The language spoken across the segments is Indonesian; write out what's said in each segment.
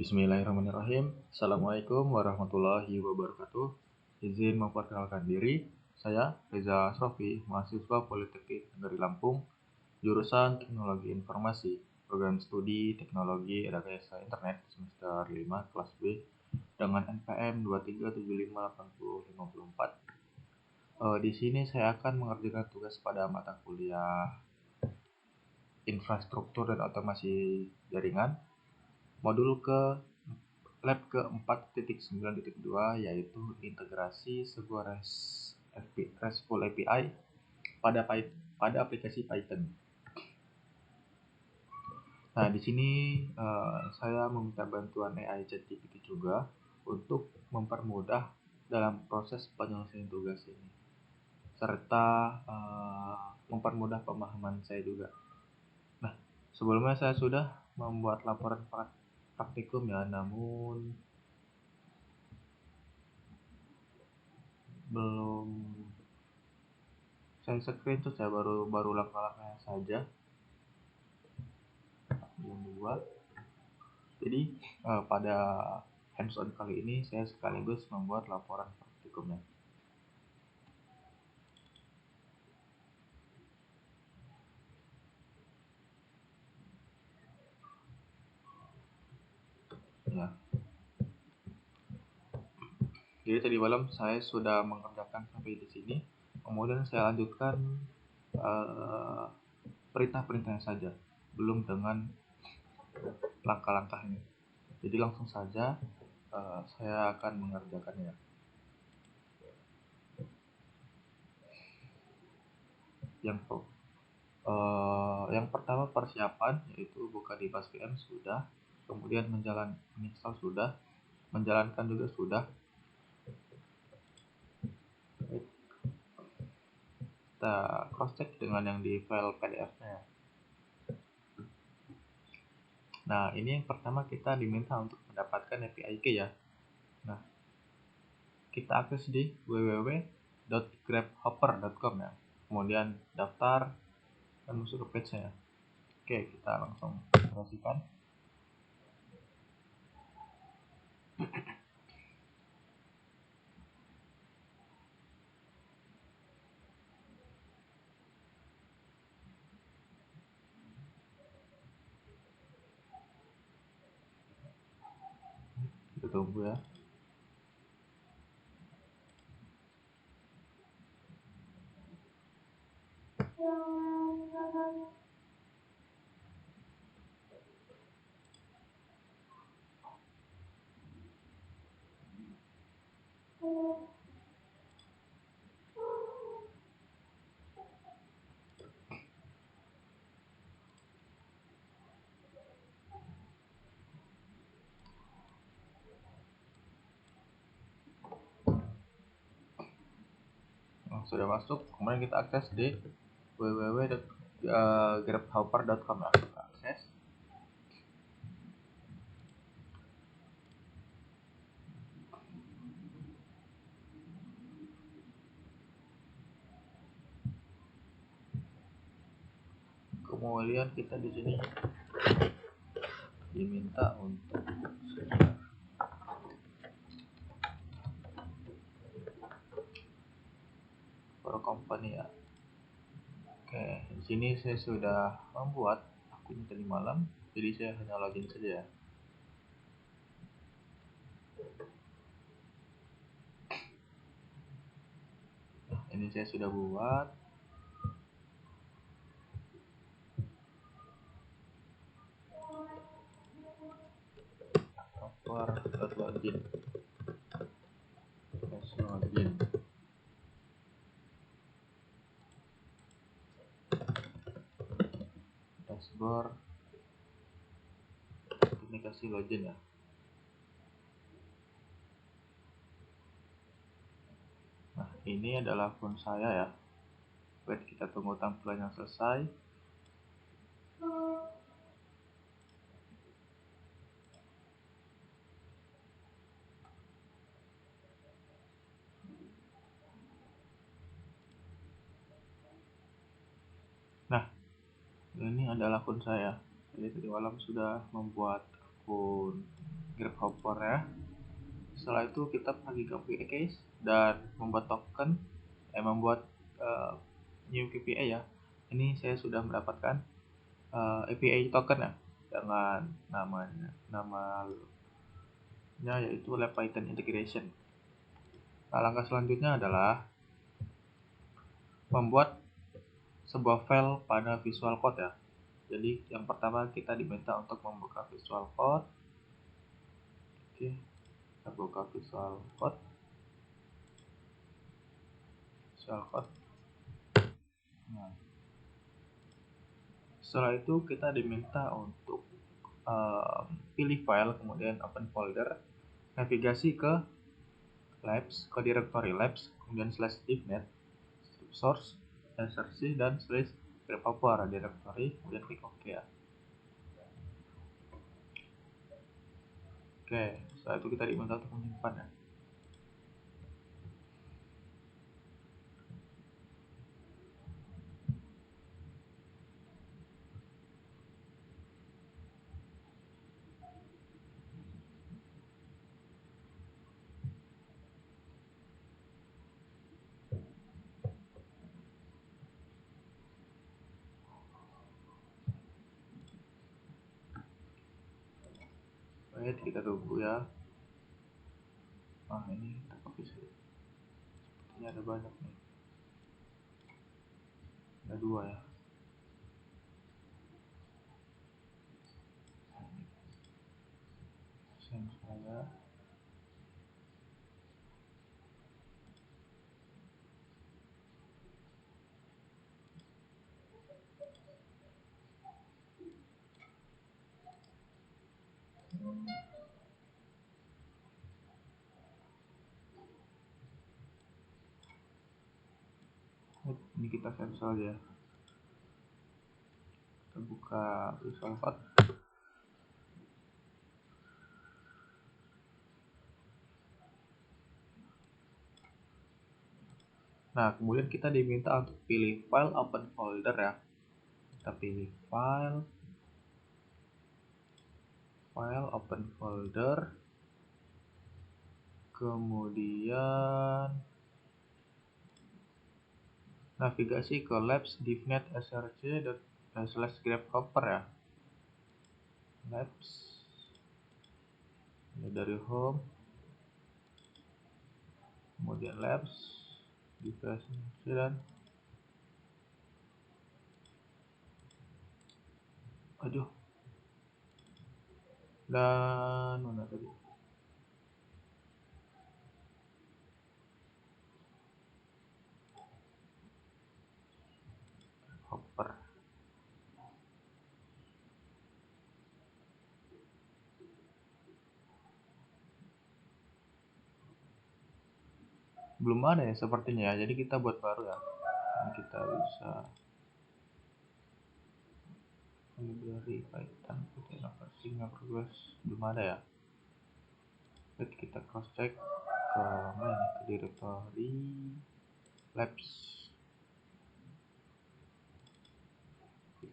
Bismillahirrahmanirrahim. Assalamualaikum warahmatullahi wabarakatuh. Izin memperkenalkan diri, saya Reza Asrofi, mahasiswa Politeknik Negeri Lampung, jurusan Teknologi Informasi, program studi Teknologi Rekayasa Internet semester 5 kelas B dengan NPM 237585054. Di sini saya akan mengerjakan tugas pada mata kuliah Infrastruktur dan Otomasi Jaringan, modul ke lab ke 4.9.2 yaitu integrasi sebuah RESTful API pada aplikasi Python. Nah, di sini saya meminta bantuan AI ChatGPT juga untuk mempermudah dalam proses penyelesaian tugas ini, serta mempermudah pemahaman saya juga. Nah, sebelumnya saya sudah membuat laporan praktikum ya, namun belum saya screenshot, saya baru langkah-langkahnya saja belum dibuat. Jadi pada hands-on kali ini saya sekaligus membuat laporan praktikumnya. Ya. Jadi tadi malam saya sudah mengerjakan sampai di sini. Kemudian saya lanjutkan perintah-perintahnya saja, belum dengan langkah-langkahnya. Jadi langsung saja saya akan mengerjakannya. Yang pertama persiapan, yaitu buka di BaseVM sudah, kemudian menginstal sudah, menjalankan juga sudah. Kita cross check dengan yang di file PDF-nya. Nah, ini yang pertama kita diminta untuk mendapatkan API key ya. Nah, kita akses di www.grabhopper.com ya. Kemudian daftar dan masuk ke page-nya. Oke, kita langsung operasikan. Kita tunggu ya. Sudah masuk, kemudian kita akses di www.grabhopper.com ya. Kita akses. Kemudian kita di sini diminta untuk for company ya. Oke, di sini saya sudah membuat akun tadi malam, jadi saya hanya login saja ya. Nah, ini saya sudah buat. Login. Login. Dashboard. Ini kasih login ya. Nah, ini adalah akun saya ya. Wait, kita tunggu tampilannya selesai. Nah, ini adalah akun saya. Jadi tadi malam sudah membuat akun Grasshopper ya. Setelah itu kita pergi ke case dan membuat token, membuat new KPI ya. Ini saya sudah mendapatkan API token ya dengan namanya yaitu Lab Python Integration. Nah, langkah selanjutnya adalah membuat sebuah file pada Visual Code ya. Jadi yang pertama kita diminta untuk membuka Visual Code. Oke, kita buka Visual Code. Nah, setelah itu kita diminta untuk pilih file, kemudian open folder, navigasi ke labs, ke directory labs, kemudian /divnet, source, src, dan /grasshopper directory, kemudian klik OK ya. Oke, setelah itu kita diminta untuk menyimpan ya. Baik, kita tunggu ya. Nah, ini terkopi sih. Sepertinya ada banyak nih. Ada 2 ya. Saya ini kita cancel ya. Kita buka Visual Code. Nah, kemudian kita diminta untuk pilih file open folder ya. Kita pilih file open folder, kemudian navigasi ke labs divnet src /grasshopper ya. Labs, ini dari home, kemudian labs divnet dan mana tadi, hopper. Belum ada ya sepertinya ya, jadi kita buat baru ya. Ini kita bisa library Python progress, belum ada ya. Baik, kita cross check ke mana, ke directory labs,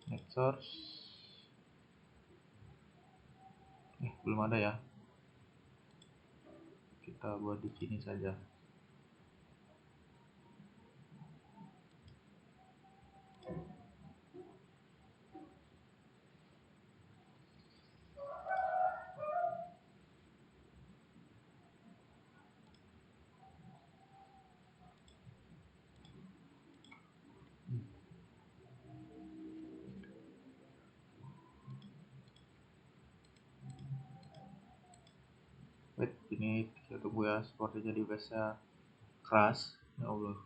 net source, belum ada ya. Kita buat di sini saja. Wait, ini kita tunggu ya, sepertinya di base-nya keras. Ya Allah,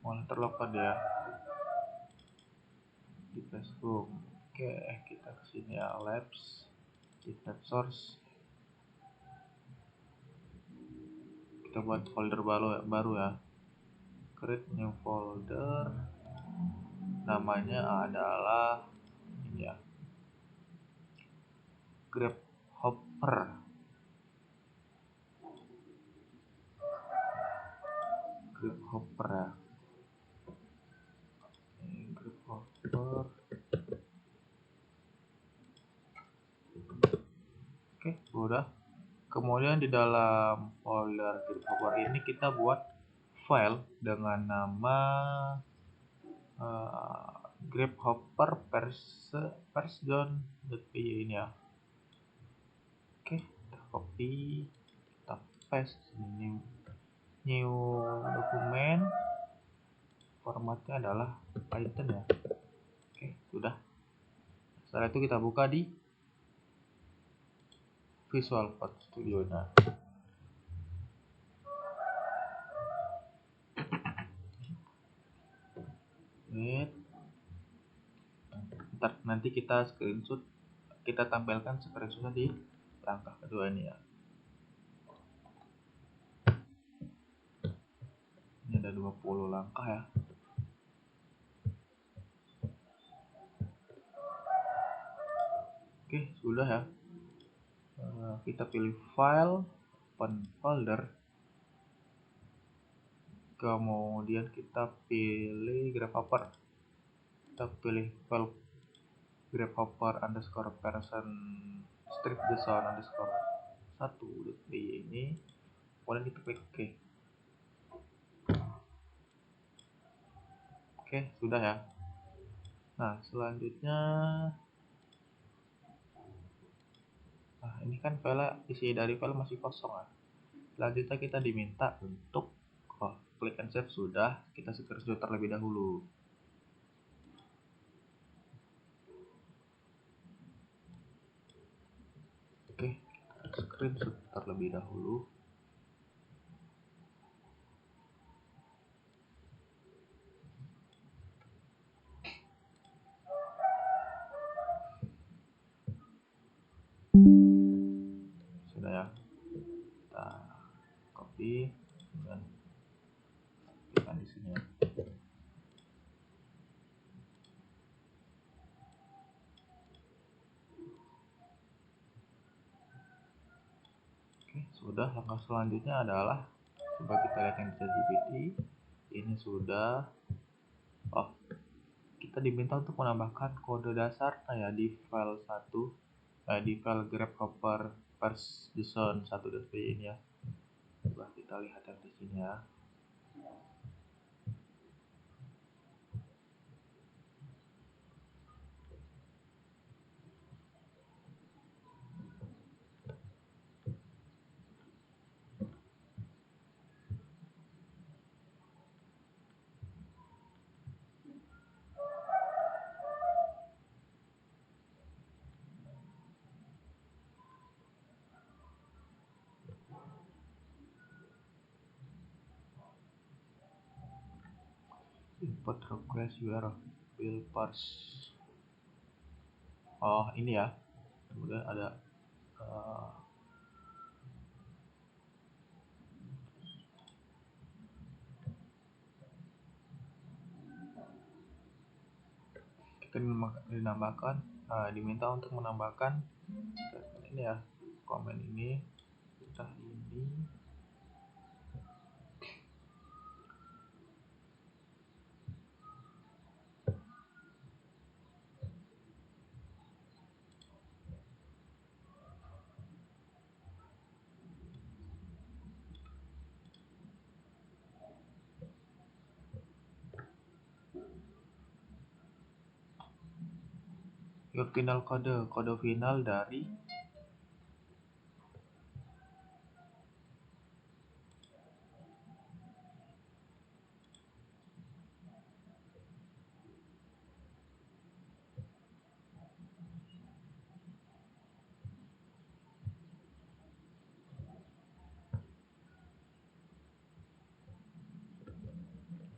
monitor lockdown ya di Facebook. Oke, kita kesini ya, labs, internet source. Kita buat folder baru ya. Create new folder, namanya adalah ini ya, Grasshopper ya. Ini Grasshopper. Sudah. Kemudian di dalam folder grabhopper ini kita buat file dengan nama grabhopper version.py ini ya. Oke, kita copy, kita paste ini, new dokumen, formatnya adalah Python ya. Oke, sudah. Setelah itu kita buka di Visual Code Studio. Nah, ntar nanti kita screenshot, kita tampilkan screenshotnya di langkah kedua ini ya. Ini ada 20 langkah ya. Oke, sudah ya. Kita pilih file, open folder, kemudian kita pilih grabhopper. Kita pilih file grabhopper underscore version strip design underscore 1.py ini, kemudian kita klik OK. Oke, sudah ya. Nah, selanjutnya, ini kan file, isi dari file masih kosong ya. Selanjutnya kita diminta untuk klik and save. Sudah, kita screenshot terlebih dahulu. Oke, kita screenshot terlebih dahulu. Sudah ya. Kita copy dan tekan di sini ya. Oke, sudah. Langkah selanjutnya adalah coba kita lihat yang di ChatGPT. Ini sudah. Oh, kita diminta untuk menambahkan kode dasar ya di file 1, di file grabhopper version 1.py ini ya. Coba kita lihat yang di sini ya. Import request your helpers. Oh, ini ya. Kemudian ada kita dinambahkan, diminta untuk menambahkan ini ya, komen ini, kita ini. Your final kode final dari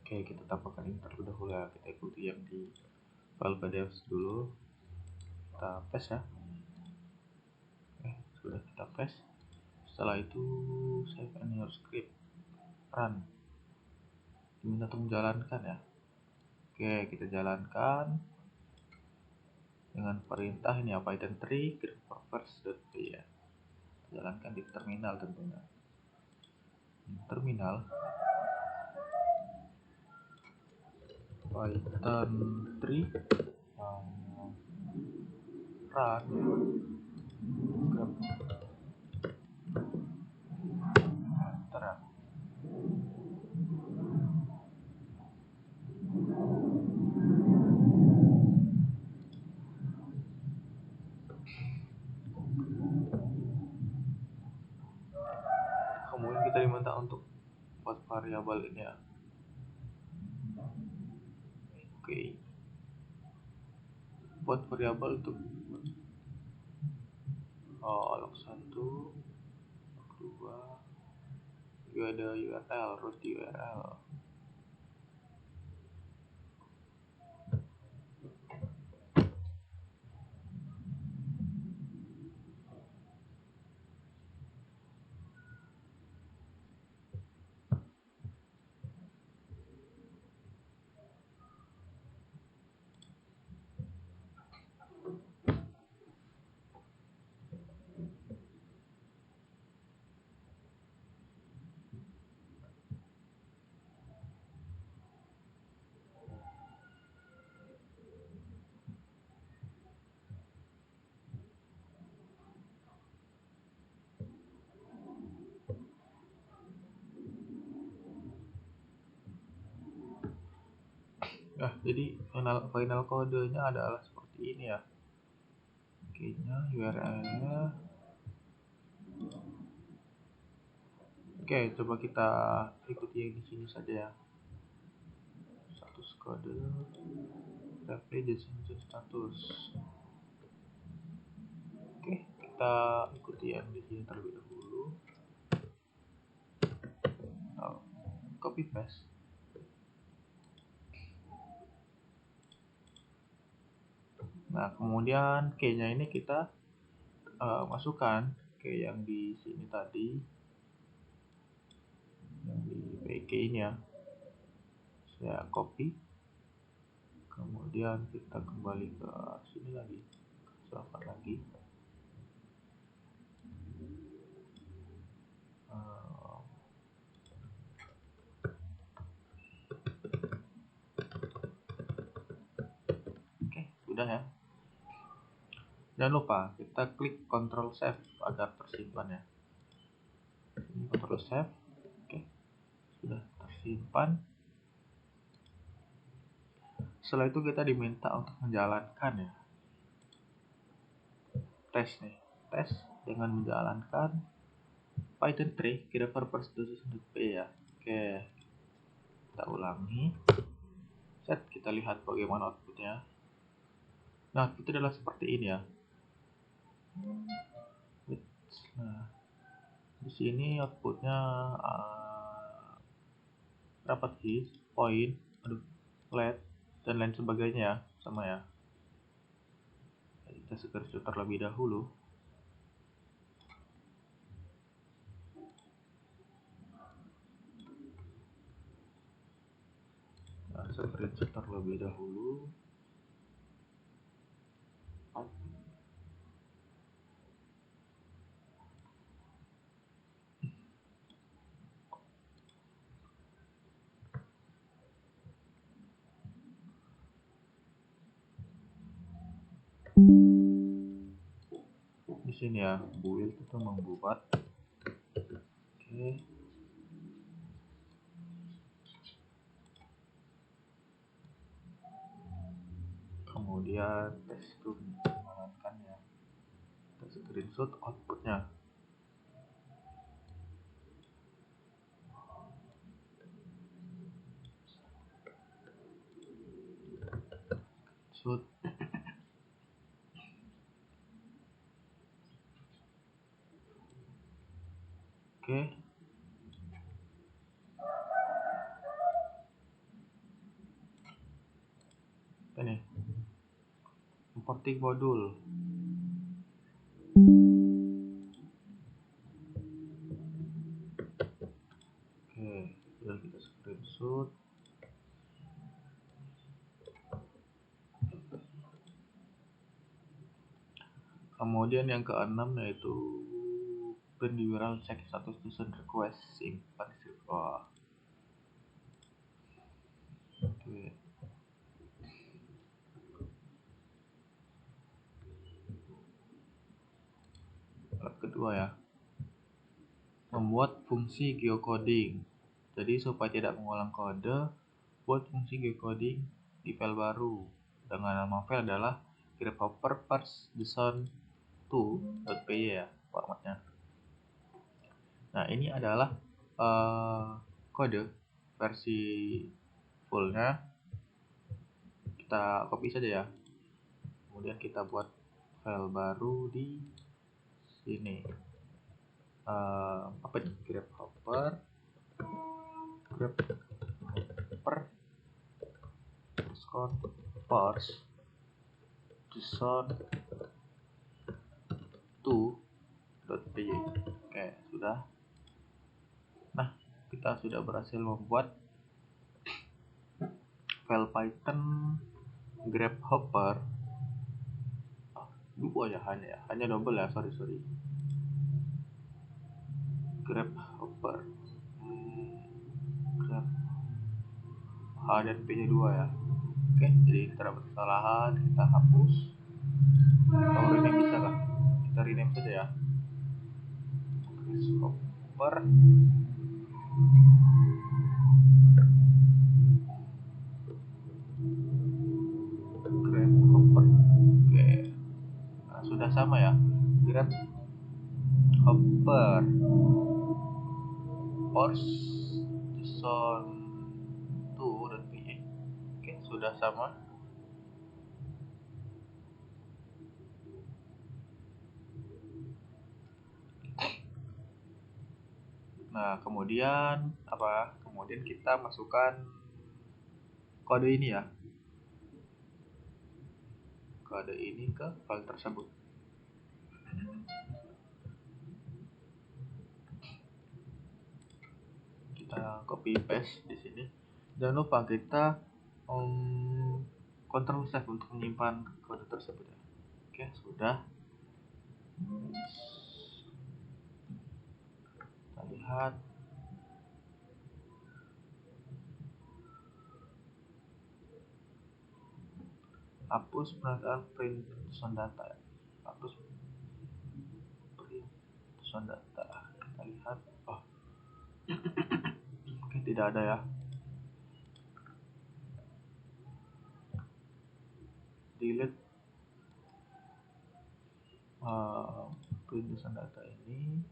Oke, kita tambahkan ini terlebih dahulu ya. Kita ikuti yang di file PDF dulu. Kita paste ya. Oke, sudah kita paste. Setelah itu save and your script, run. Diminta untuk menjalankan ya. Oke, kita jalankan dengan perintah ini ya, Python 3 grabhopper.py ya. Jalankan di terminal tentunya. Terminal Python 3 run grab. untuk buat variabel ini ya. Oke, buat variabel untuk log1, log2, juga ada URL, root URL. Nah, jadi final kodenya adalah seperti ini ya. Key-nya, URL-nya. Oke, coba kita ikuti yang di sini saja ya. Status kode, replay destination status. Oke, kita ikuti yang di sini terlebih dahulu. Copy paste. Nah, kemudian key-nya ini kita masukkan ke yang di sini tadi, yang di PK ini ya. Saya copy, kemudian kita kembali ke sini lagi, server lagi. Oke, sudah ya. Jangan lupa kita klik Ctrl Save agar tersimpan ya. Ini Ctrl Save. Oke, sudah tersimpan. Setelah itu kita diminta untuk menjalankan ya. Tes nih, tes dengan menjalankan Python 3 kira purpose.p ya. Oke, kita ulangi. Set, kita lihat bagaimana outputnya. Nah, itu adalah seperti ini ya. Nah, di sini outputnya dapat hit, point, flat, dan lain sebagainya ya, sama ya. Kita screenshot terlebih dahulu. Nah, screenshot terlebih dahulu. Di sini ya, build itu membuat. Oke. Kemudian tes itu menjalankan ya. Kita screenshot outputnya. Shoot. Oke. Ini importing modul. Oke, sudah kita screenshot. Kemudian yang keenam yaitu print URL check status doesn't request simpan script. Oke. Alat kedua ya, membuat fungsi geocoding. Jadi supaya tidak mengulang kode, buat fungsi geocoding di file baru dengan nama file adalah grephoppers.json2.py ya formatnya. Nah, ini adalah kode versi fullnya kita copy saja ya, kemudian kita buat file baru di sini. Apa nih, grabhopper parse json2.py. Oke, sudah. Nah, kita sudah berhasil membuat file Python grabhopper dua ya, hanya double ya, sorry grabhopper grab H dan P nya 2 ya. Oke, jadi terdapat kesalahan, kita hapus atau rename, bisa lah, kita rename saja ya, grabhopper grabhopper. Oke, nah, sudah sama ya, grabhopper parse json2.py. Oke, sudah sama. Nah, kemudian apa? Kemudian kita masukkan kode ini ya. Kode ini ke file tersebut. Kita copy paste di sini. Jangan lupa kita Ctrl save untuk menyimpan kode tersebut ya. Oke, sudah. Kita lihat. Hapus penataan print tulisan data ya. Hapus print tulisan data. Kita lihat. Oh. Oke, tidak ada ya. Delete print tulisan data ini.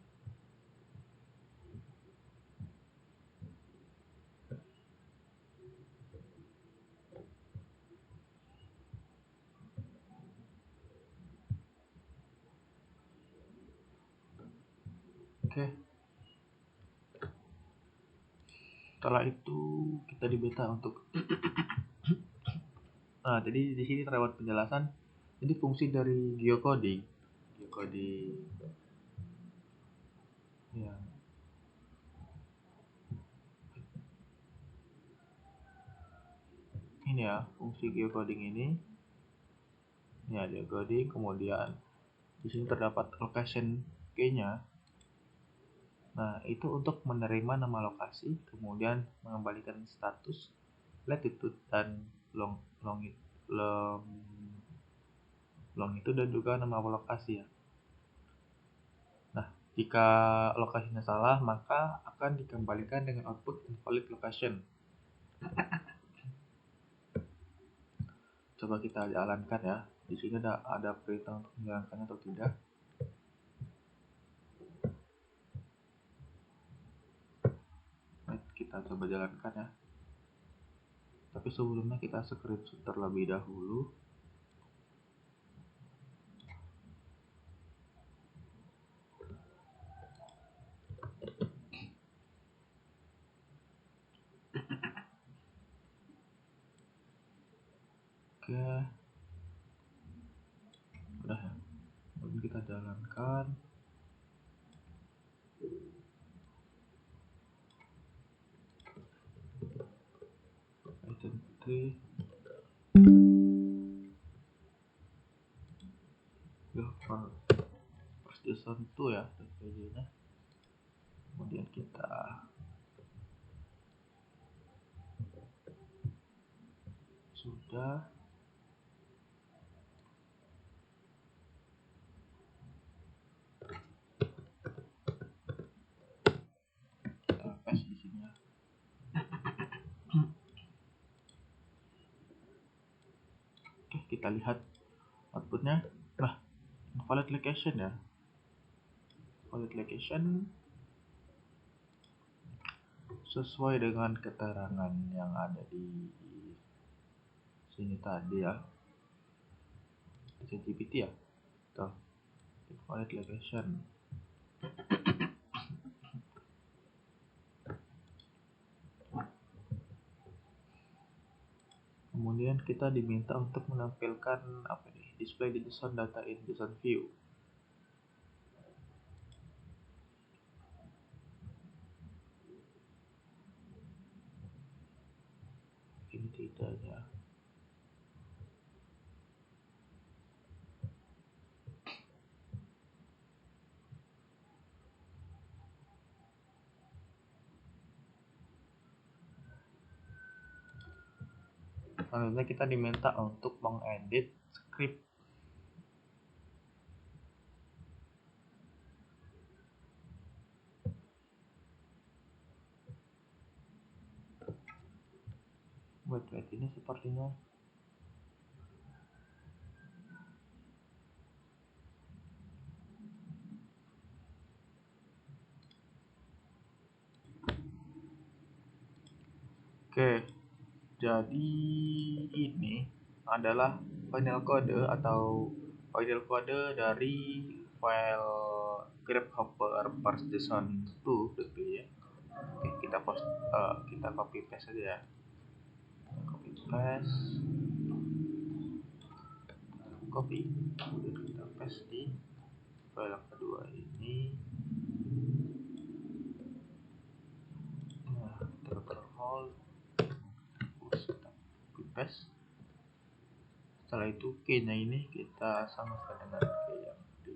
Oke. Setelah itu kita di beta untuk nah, jadi di sini terdapat penjelasan. Jadi fungsi dari geocoding ya. Ini ya, fungsi geocoding ini. Ya, geocoding, kemudian di sini terdapat location key-nya. Nah, itu untuk menerima nama lokasi, kemudian mengembalikan status, latitude dan longitude dan juga nama lokasi ya. Nah, jika lokasinya salah, maka akan dikembalikan dengan output invalid location. Coba kita jalankan ya. Di sini ada perintah untuk menjalankannya atau tidak. Kita coba jalankan ya. Tapi sebelumnya kita screenshot terlebih dahulu. Oke, udah ya. Kemudian kita jalankan. Item 3 first JSON 2 ya, pj-nya. Kemudian kita sudah. Kita paste di sini ya. Oke, kita lihat outputnya. Nah, invalid location ya. Valid location sesuai dengan keterangan yang ada di sini tadi ya, di ChatGPT ya, tuh invalid location. Kemudian kita diminta untuk menampilkan apa nih, display the JSON data in JSON view. Ini tidak ya. Selanjutnya kita diminta untuk mengedit script. Wait, ini sepertinya oke. Jadi ini adalah final kode atau final kode dari file grabhopper parse.json2 ya. Oke, kita copy paste aja ya. Copy kemudian kita paste di file yang kedua ini. Nah, hold, copy paste. Setelah itu key-nya ini kita samakan dengan key yang di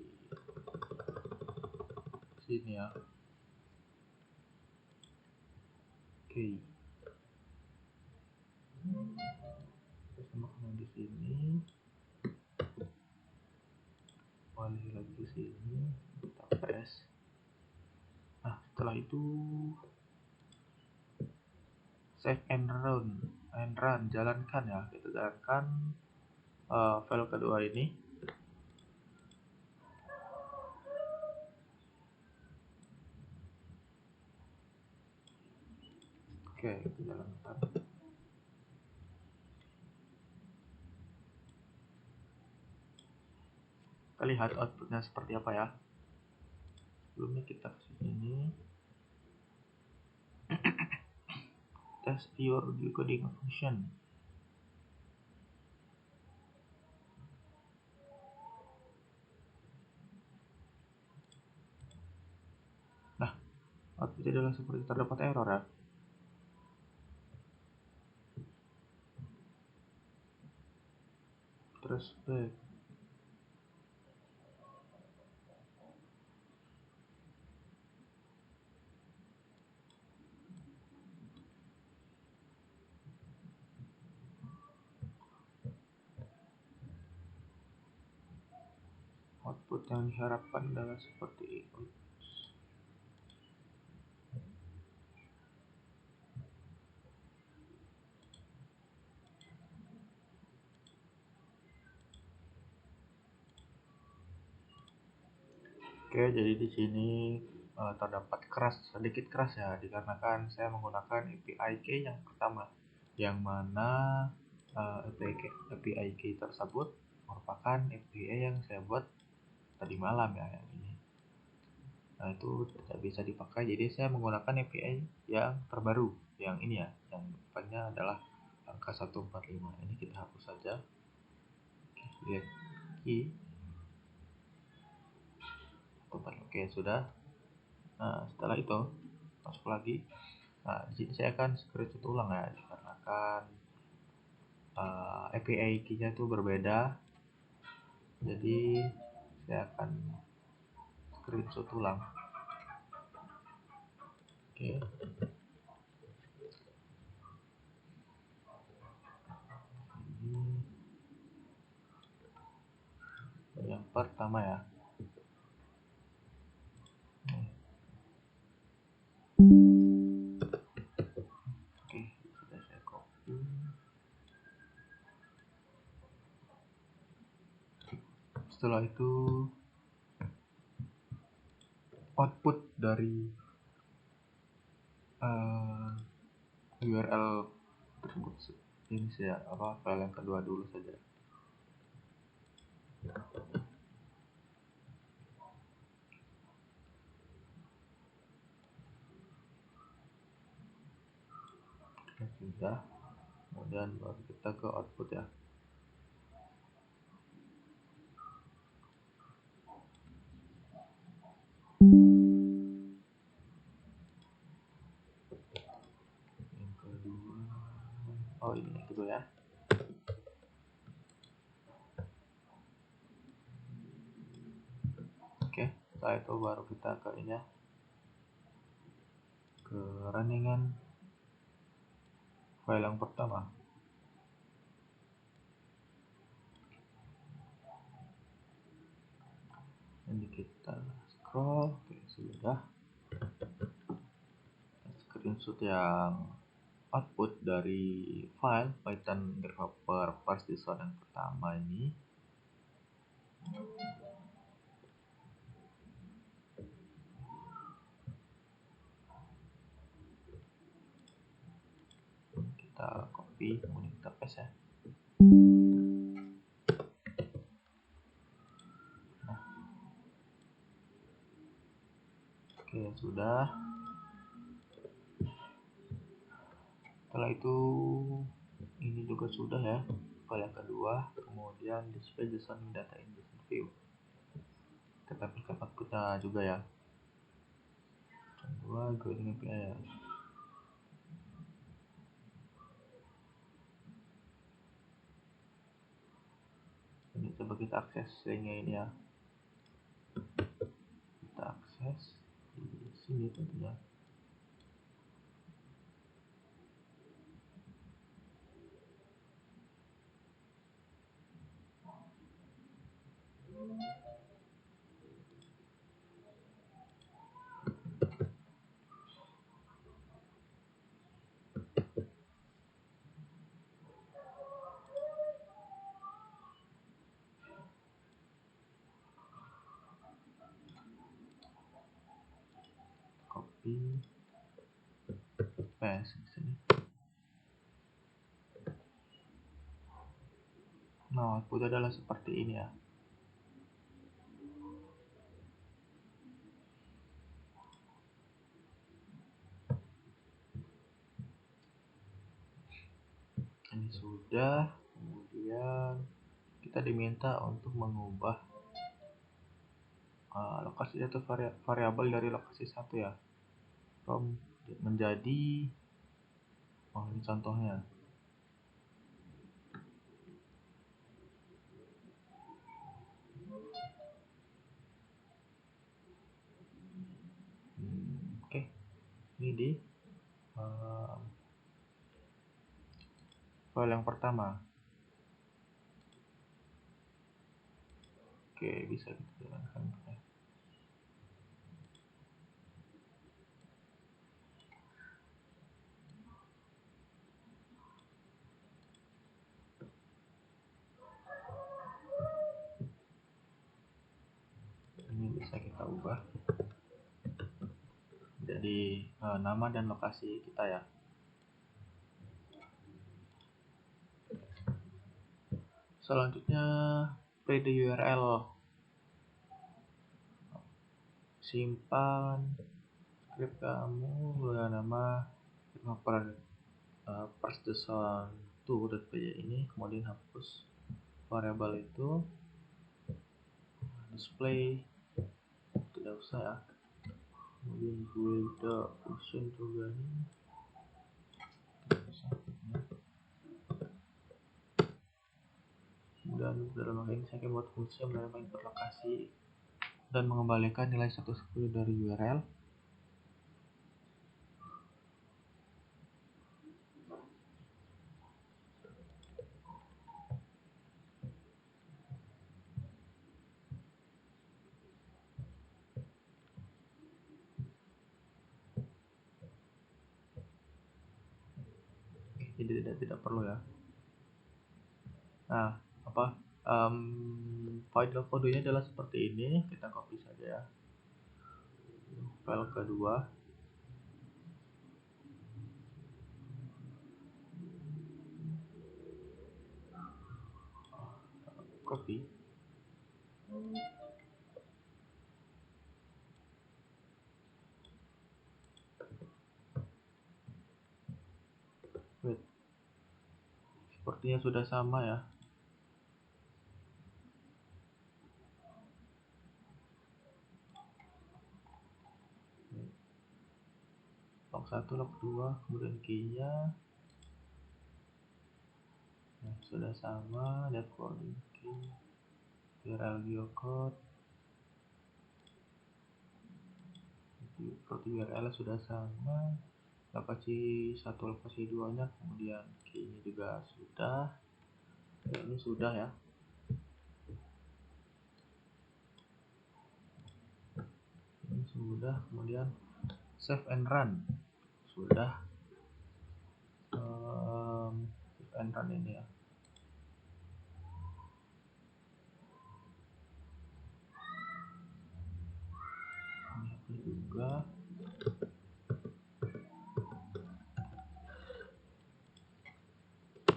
sini ya. Key kita samakan di sini, balik lagi ke sini, kita paste. Nah, setelah itu save and run, jalankan ya. Kita jalankan file kedua ini. Oke, kita jalankan. Kita lihat outputnya seperti apa ya. Sebelumnya kita ke sini. Test your decoding function. Nah, outputnya adalah seperti terdapat error ya. Terus back. Output yang diharapkan adalah seperti itu. Oke, jadi di sini terdapat sedikit keras ya, dikarenakan saya menggunakan API key yang pertama, yang mana API key tersebut merupakan API yang saya buat tadi malam ya, yang ini. Nah, itu tidak bisa dipakai, jadi saya menggunakan API yang terbaru, yang ini ya, yang depannya adalah angka 145. Ini kita hapus saja. Oke, lihat key. Oke, sudah. Nah, setelah itu masuk lagi. Nah, di sini saya akan screenshot ulang ya, dikarenakan API key-nya itu berbeda. Jadi saya akan screenshot ulang. Oke. Ini yang pertama ya. Oke, sudah saya copy. Setelah itu output dari URL tersebut ini saya file yang kedua dulu saja. Oke, sudah. Kemudian baru kita ke output ya. Yang kedua, ini yang kedua ya. Oke, setelah itu baru kita ke ini ya, ke runningan file yang pertama. Ini kita scroll, oke sudah. Screenshot yang output dari file Python developer parse.json yang pertama ini. Kita copy, kemudian kita paste ya. Oke, sudah. Setelah itu ini juga sudah ya, file yang kedua. Kemudian display JSON data in JSON view. Kita tampilkan outputnya juga ya. Kedua, Growing API ya. Ini coba kita akses linknya ini ya. Kita akses di sini tentunya. Copy, paste di sini. Nah, output adalah seperti ini ya. Ini sudah. Kemudian kita diminta untuk mengubah lokasi atau variabel dari lokasi satu ya, from menjadi ini contohnya. Oke, ini di file yang pertama. Oke, bisa kita jalankan. Ini bisa kita ubah jadi nama dan lokasi kita ya. Selanjutnya play the URL. Simpan script kamu dengan nama parse.json2.py ini, kemudian hapus variabel itu, display tidak usah ya, kemudian build the function juga ini. Kemudian dalam hal ini saya akan buat fungsi yang menerima input lokasi dan mengembalikan nilai 110 dari URL. Jadi tidak perlu ya. Nah, file kodenya adalah seperti ini. Kita copy saja ya. File kedua. copy. Wait, sepertinya sudah sama ya. Log 1, log 2, kemudian key-nya sudah sama. Lihat coding key, URL geocode, URL sudah sama. Lokasi 1, lokasi 2 nya, kemudian key-nya juga sudah. Ini sudah ya. Ini sudah, kemudian save and run sudah. Save and run ini ya. Ini juga.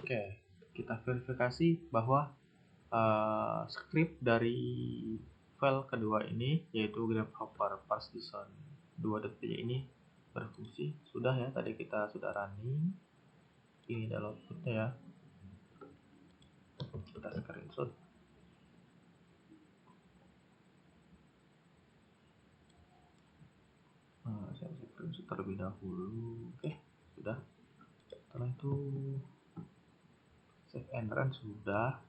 Oke, kita verifikasi bahwa script dari file kedua ini, yaitu grasshopper parse.json 2.py ini berfungsi. Sudah ya, tadi kita sudah running. Ini adalah outputnya ya. Kita screenshot. Saya screenshot terlebih dahulu. Oke, sudah. Setelah itu save and run sudah.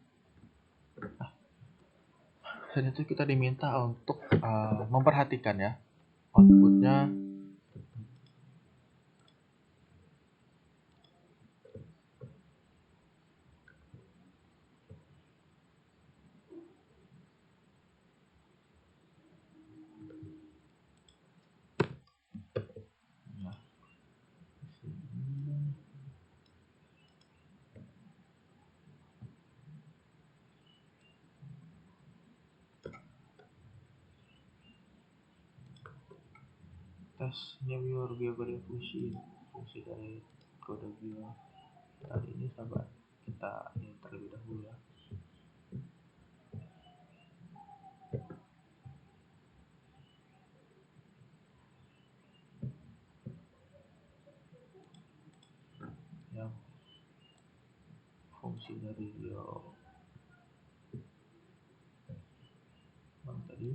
Dan itu kita diminta untuk memperhatikan ya outputnya. Tes new your geometry fungsi dari kode bio. Tadi ini sahabat, kita ini terlebih dahulu ya. Yang fungsi dari bio tadi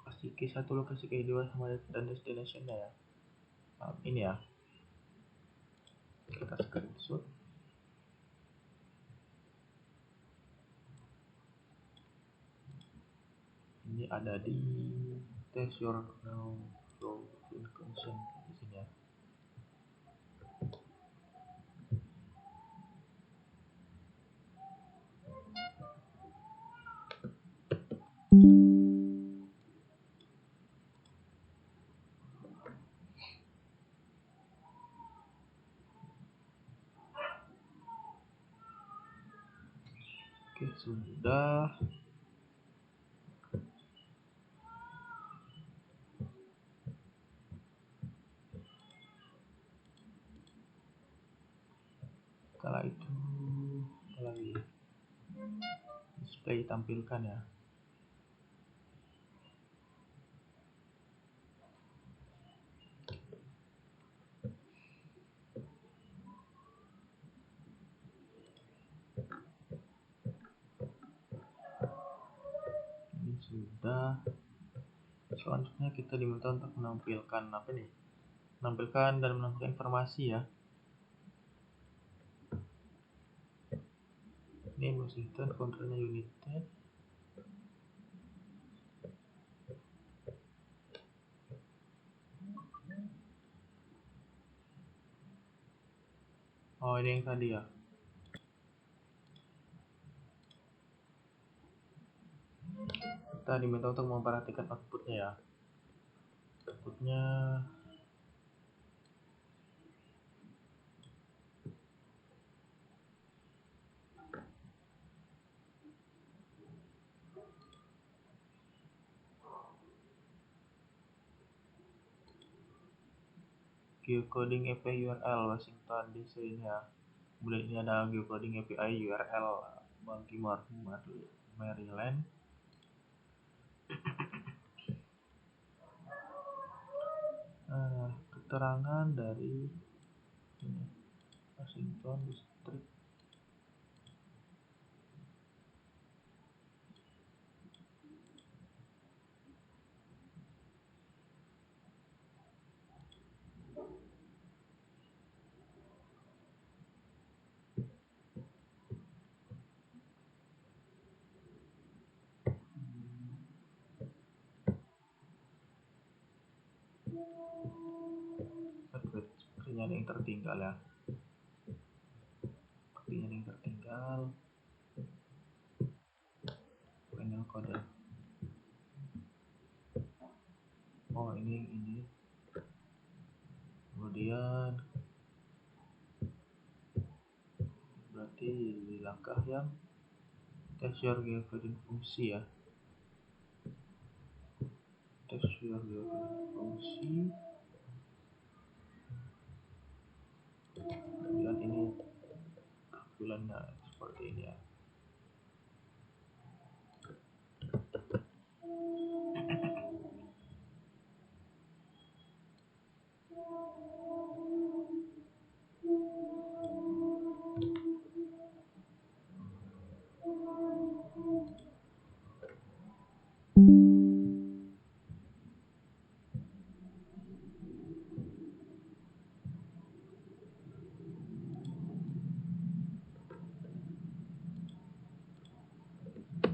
kasih key 1, lokasi key 2 sama dan destination-nya ya. Ini ya, kita screenshot. Ini ada di test your now flow function di sini ya. Oke, sudah. Setelah itu apa lagi? Display tampilkan ya. Ini sudah. Selanjutnya kita diminta untuk menampilkan apa nih? Menampilkan dan menampilkan informasi ya. Ini musisten kontrolnya united. Oh, ini yang tadi ya. Kita diminta untuk memperhatikan outputnya ya. Outputnya geocoding API URL Washington DC ini ya. Kemudian ini ada geocoding API URL Baltimore, Maryland. Keterangan dari ini Washington District. Sepertinya ada yang tertinggal ya. Sepertinya ada yang tertinggal. Panel kode. Oh ini. Kemudian berarti di langkah yang test your geocoding fungsi ya. Test your geocoding fungsi. Kemudian ini tampilannya seperti ini ya.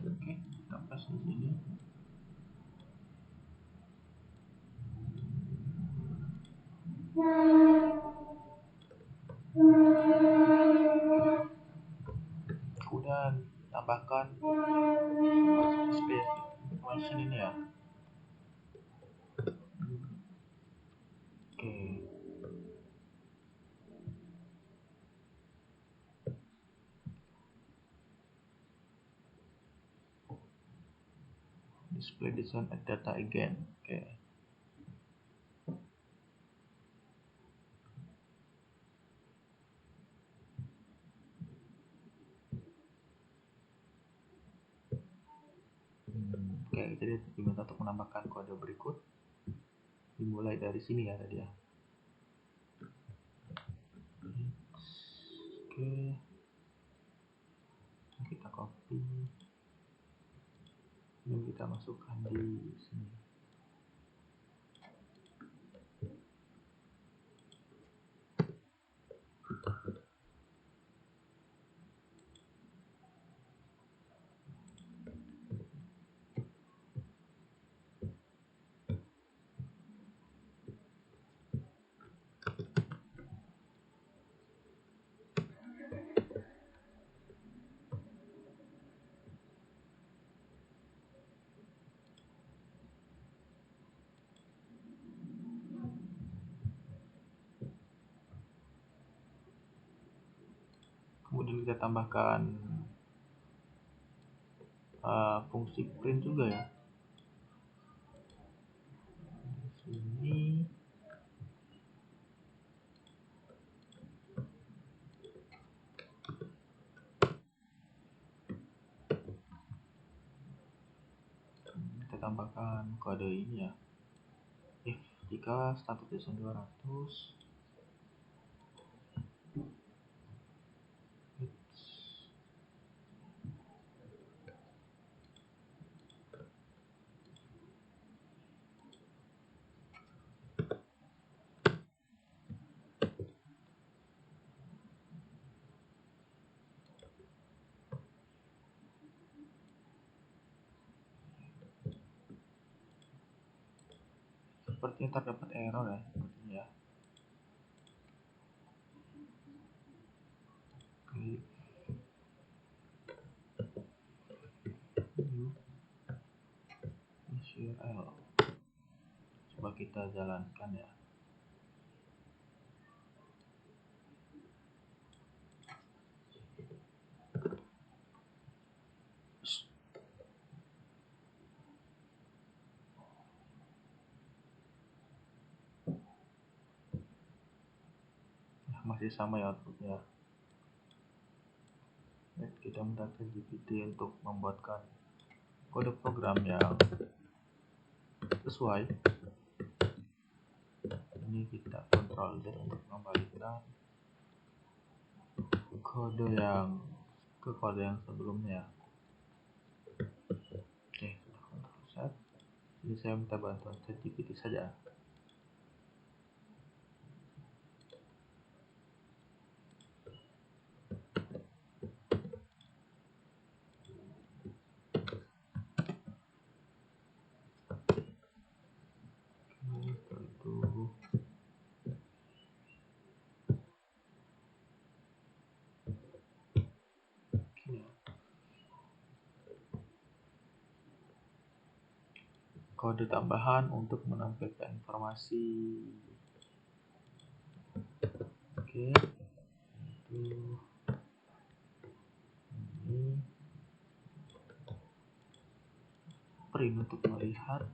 Oke, kita pas di sini. Kemudian tambahkan display information ini ya. Oke. Display design data again. Oke. Oke, jadi diminta untuk menambahkan kode berikut. Dimulai dari sini ya tadi ya. Oke. Kita copy. Ini kita masukkan di sini. Kemudian kita tambahkan fungsi print juga ya. Di sini. Kita tambahkan kode ini ya. If jika status JSON 200 sepertinya terdapat error ya, sepertinya ya. Klik new URL. Coba kita jalankan ya. Masih sama ya outputnya. kita minta ChatGPT untuk membuatkan kode program yang sesuai. Ini kita kontrol Z untuk mengembalikan kode yang ke kode yang sebelumnya. Oke, sudah kontrol Z. Jadi saya minta bantuan ChatGPT saja. Setelah itu kode tambahan untuk menampilkan informasi. Oke, itu ini print untuk melihat,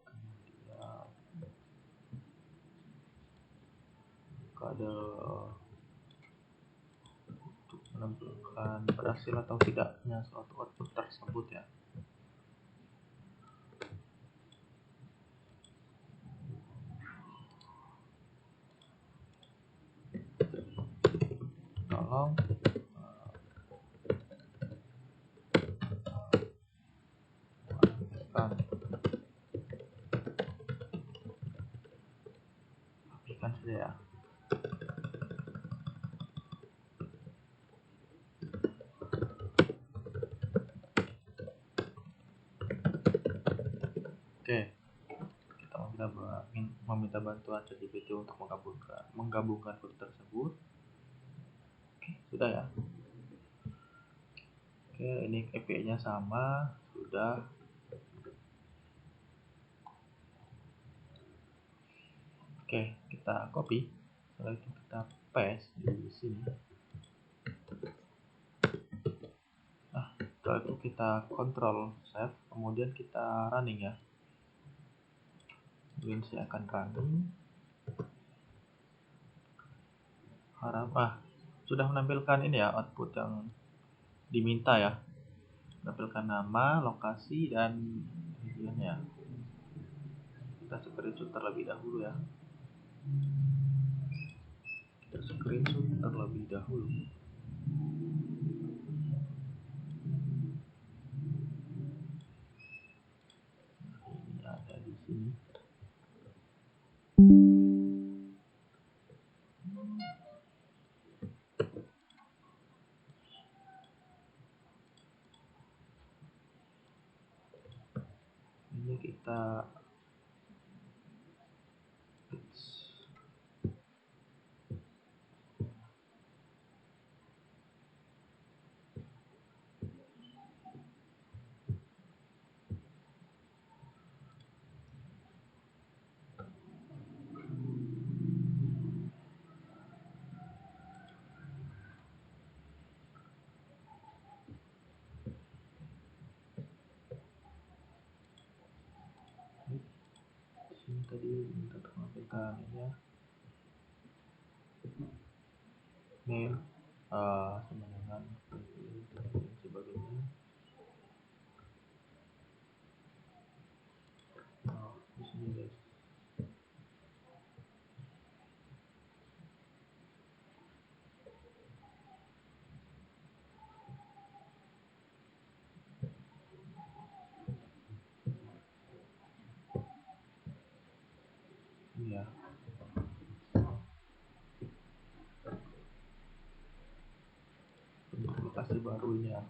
kemudian kode untuk menampilkan berhasil atau tidaknya suatu output tersebut ya. Tolong aplikasikan saja ya. Oke, kita meminta bantuan ChatGPT untuk menggabungkan kode tersebut. Oke, sudah ya. Oke, ini API-nya sama, sudah. Oke, kita copy. Setelah itu kita paste di sini. Nah, setelah itu kita control save, kemudian kita running ya. Kemudian saya akan running. Sudah menampilkan ini ya, output yang diminta ya. Menampilkan nama, lokasi, dan regionnya. Kita screenshot terlebih dahulu ya. Kita screenshot terlebih dahulu. Ini ada di sini. Ini kita sini tadi minta menampilkan ini ya. Name sama dengan dan sebagainya. Di sini guys. Ini ya. Aplikasi baru ini ya.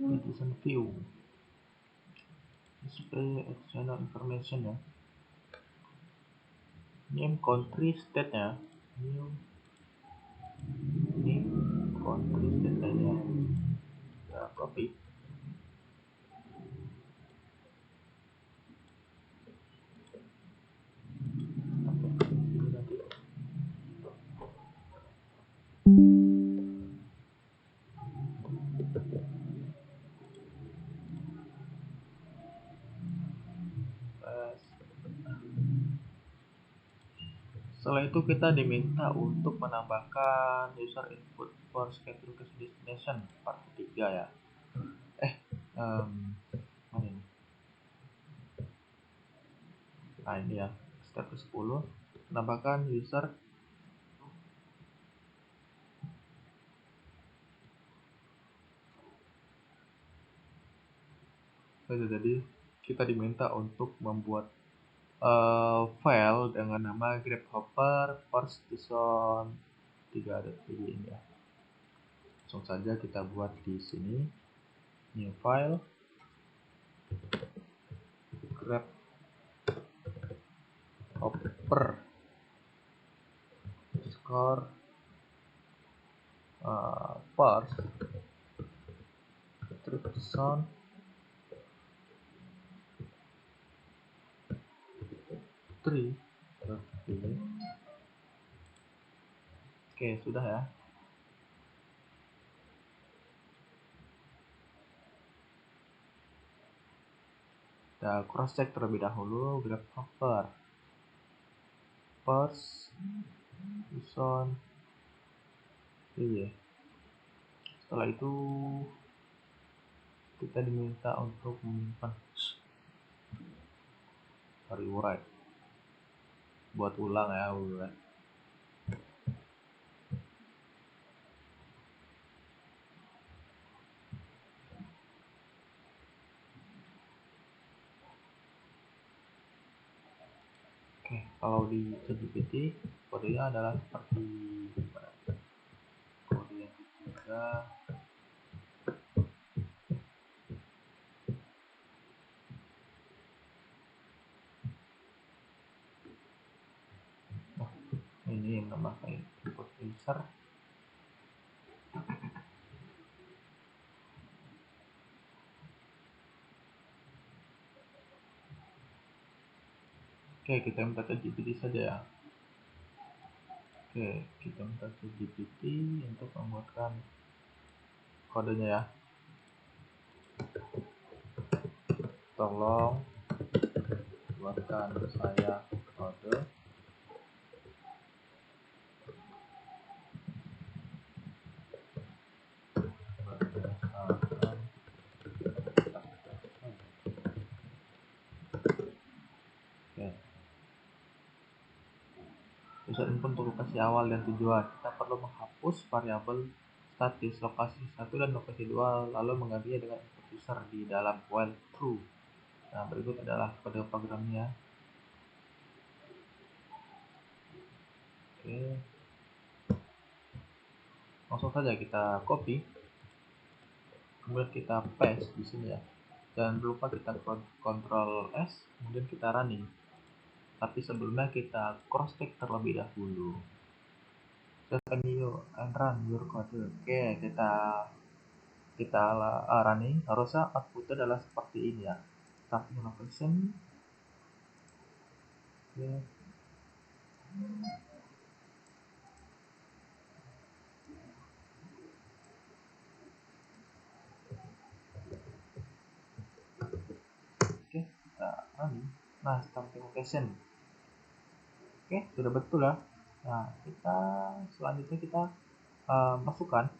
Citizen view, display external information ya. Name, country, state ya. New name, country, state ya. Kita copy. Setelah itu kita diminta untuk menambahkan user input for schedule destination part 3 ya. Mana ini? Nah ini ya, step ke 10, menambahkan user. Jadi kita diminta untuk membuat file dengan nama grabhopper first JSON 3.py ini ya. Langsung saja kita buat di sini, new file grabhopper score first JSON Oke, sudah ya. Kita cross check terlebih dahulu grabhopper first JSON. Setelah itu kita diminta untuk menyimpan rewrite, buat ulang ya ulang. Oke, kalau di ChatGPT kodenya adalah seperti kode yang ketiga. Ini yang menambahkan input user. Oke, kita minta ChatGPT saja ya. Oke, kita minta ChatGPT untuk membuatkan kodenya ya. Tolong buatkan saya kode berdasarkan user input untuk lokasi awal dan tujuan. Kita perlu menghapus variabel statis lokasi 1 dan lokasi 2 lalu menggantinya dengan input user di dalam while true. Nah, berikut adalah kode programnya. Oke. Langsung saja kita copy. Kemudian kita paste di sini ya. Jangan lupa kita Ctrl S, kemudian kita running. Tapi sebelumnya kita cross check terlebih dahulu. Set new and run your code. Oke, kita running. Harusnya outputnya adalah seperti ini ya. Starting location. Oke. Oke, kita running. Nah, starting location. Oke, sudah betul ya. Nah, kita selanjutnya kita masukkan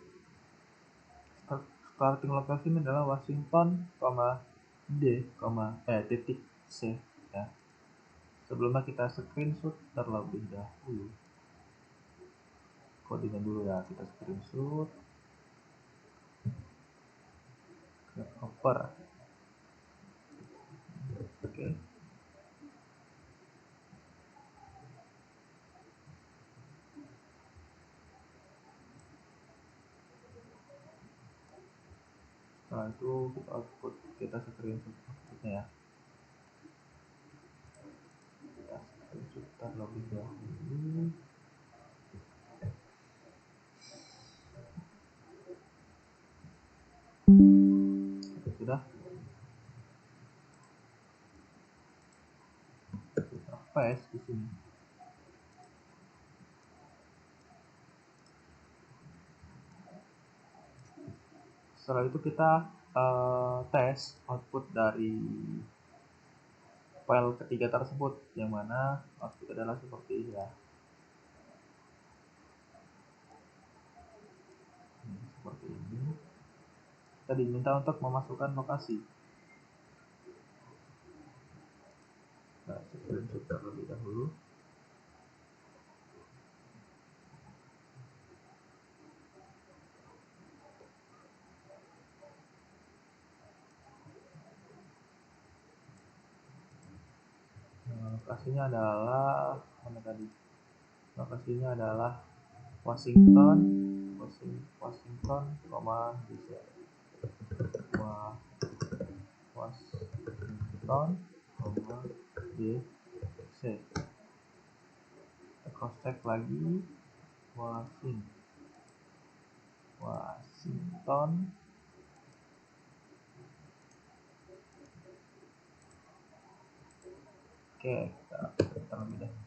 starting location adalah Washington, D, titik C ya. Sebelumnya kita screenshot terlebih dahulu kodenya dulu ya, kita screenshot grabhopper. Oke. Setelah itu kita output, kita screenshot outputnya ya. Kita screenshot terlebih dahulu. Sudah. Kita paste di sini. Setelah itu kita tes output dari file ketiga tersebut, yang mana output adalah seperti ini ya. kita diminta untuk memasukkan lokasi. Nah, screenshot terlebih dahulu. Lokasinya adalah mana tadi? Lokasinya adalah Washington, Washington, DC. Washington, DC. Cross check lagi. Washington. Oke, kita terlebih dahulu.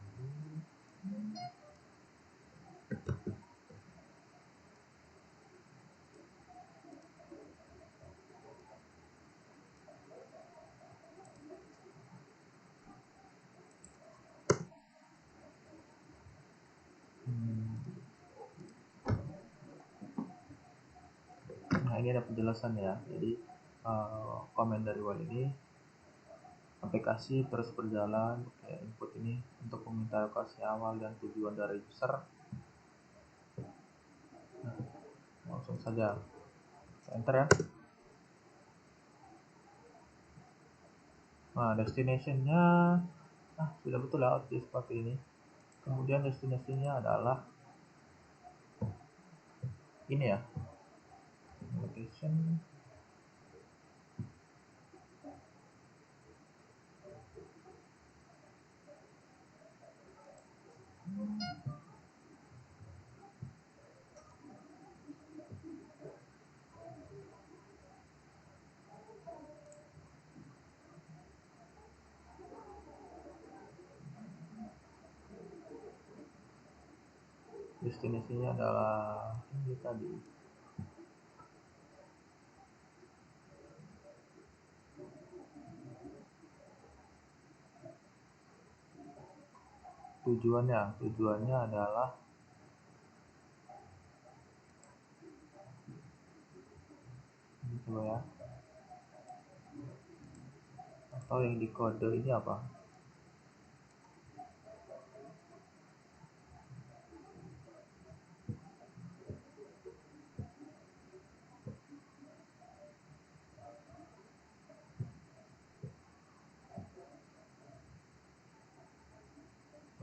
Nah, ini ada penjelasan ya. Jadi komen dari wall ini, aplikasi terus berjalan. Input ini untuk meminta lokasi awal dan tujuan dari user. Nah, langsung saja enter ya. Nah, destination-nya sudah betul ya, seperti ini. Kemudian destinasinya adalah ini ya, location. Destinasinya adalah ini tadi. Tujuannya adalah ini, coba ya. Atau yang di kode ini apa?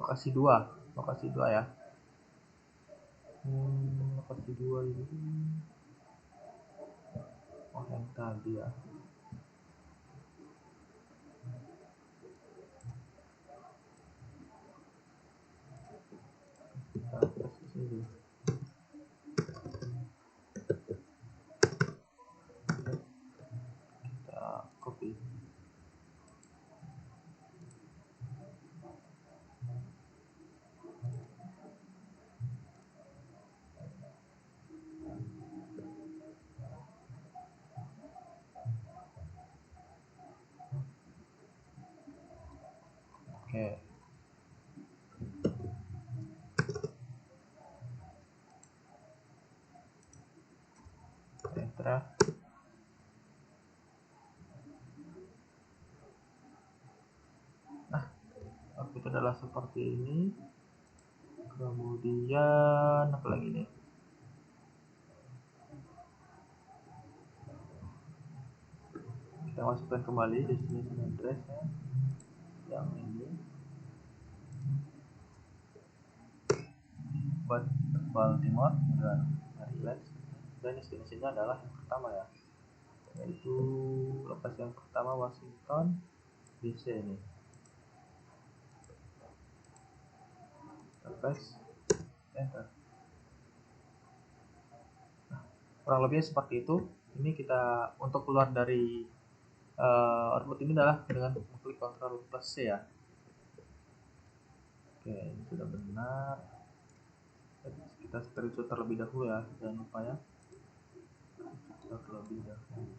Lokasi 2 ya. Lokasi 2 ini yang tadi ya. Kita tes di sini. Kita copy. Oke. Enter ya. Nah, output adalah seperti ini. Kemudian apa lagi nih? Kita masukkan kembali destination address yang ini. Baltimore dan Maryland. Dan destinasinya adalah yang pertama ya, yaitu lokasi yang pertama Washington DC ini. Press enter. Nah, kurang lebih seperti itu. Ini kita untuk keluar dari output ini adalah dengan klik Ctrl plus C ya. Oke, ini sudah benar. Kita screenshot terlebih dahulu ya, jangan lupa ya. Terlebih dahulu.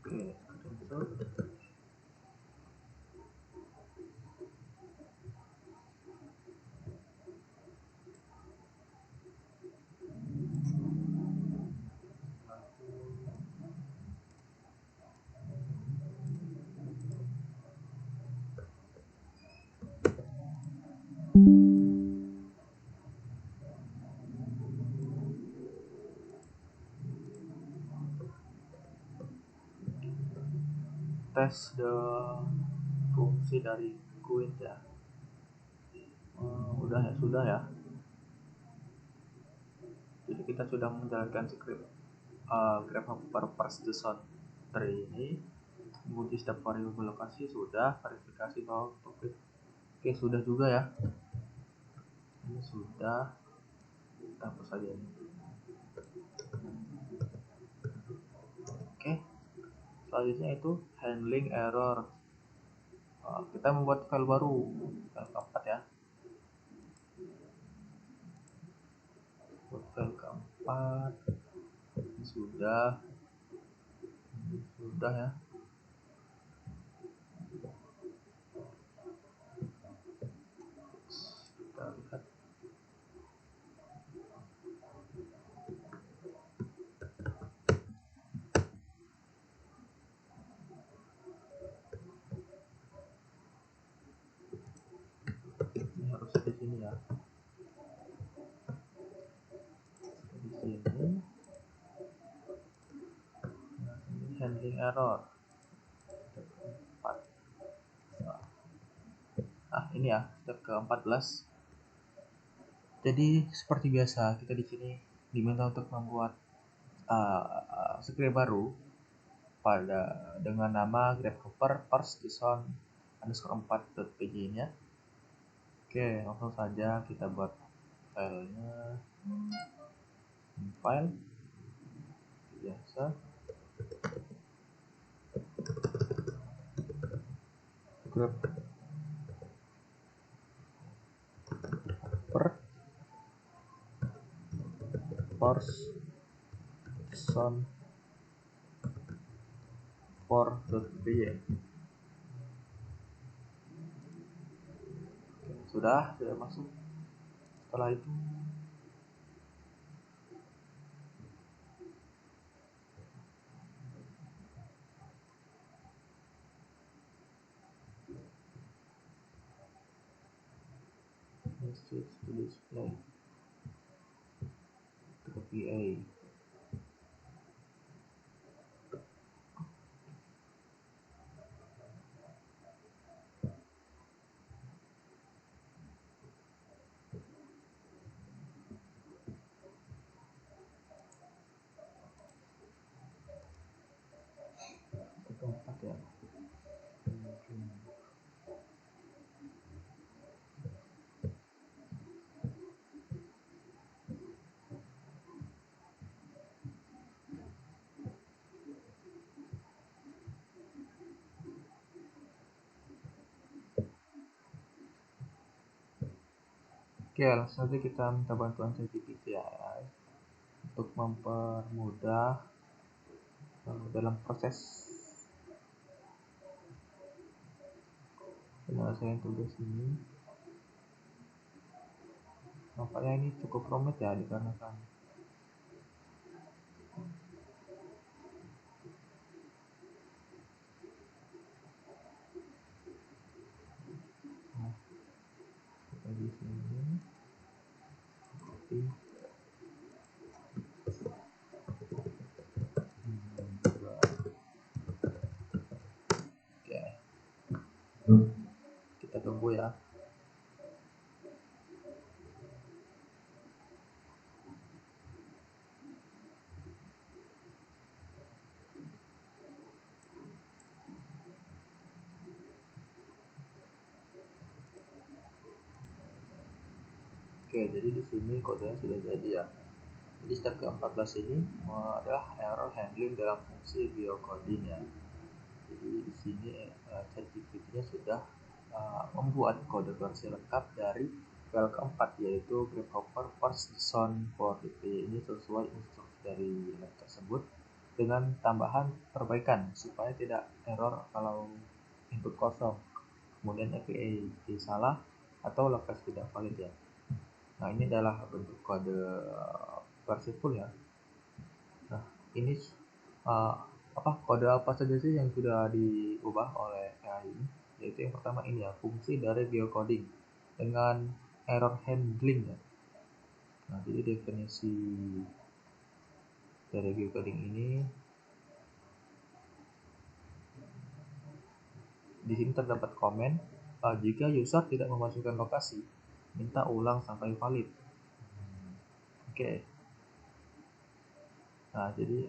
Oke. tes the fungsi dari quit ya. Udah ya, sudah ya. Jadi kita sudah menjalankan script grasshopper parse JSON tree ini, menguji setiap variabel lokasi sudah, verifikasi bahwa topik oke sudah juga ya. Ini sudah, kita hapus saja ini. Oke, selanjutnya itu handling error. Kita membuat file baru, file keempat ya. Buat file keempat sudah ya. Kita lihat ini harusnya di sini ya. Di sini. Nah, ini handling error. Nah, ini ya, step ke-14. Jadi seperti biasa kita di sini diminta untuk membuat script baru dengan nama grasshopper parse JSON _4.pg ini ya. Oke, langsung saja kita buat filenya. File biasa. Grasshopper parse JSON 4.py. Sudah masuk. Setelah itu message to display to PA. Keempat ya. Oke, langsung saja kita minta bantuan ChatGPT ya, untuk mempermudah dalam proses penyelesaian tugas ini. Nampaknya ini cukup rumit ya, dikarenakan kita di sini copy. Oke, kita tunggu ya. Oke, jadi di sini kodenya sudah jadi ya. Jadi step ke-14 ini adalah error handling dalam fungsi geocoding ya. Jadi di sini ChatGPT-nya sudah membuat kode versi lengkap dari file keempat, yaitu grasshopper parse JSON for DP. Ini sesuai instruksi dari lab tersebut dengan tambahan perbaikan supaya tidak error kalau input kosong, kemudian API salah atau lepas tidak valid ya. Nah, ini adalah bentuk kode versi full ya. Nah, ini kode apa saja sih yang sudah diubah oleh AI ini? Yaitu yang pertama ini ya, fungsi dari geocoding dengan error handling ya. Nah, jadi definisi dari geocoding ini, di sini terdapat komen jika user tidak memasukkan lokasi, minta ulang sampai valid. Oke. Nah, jadi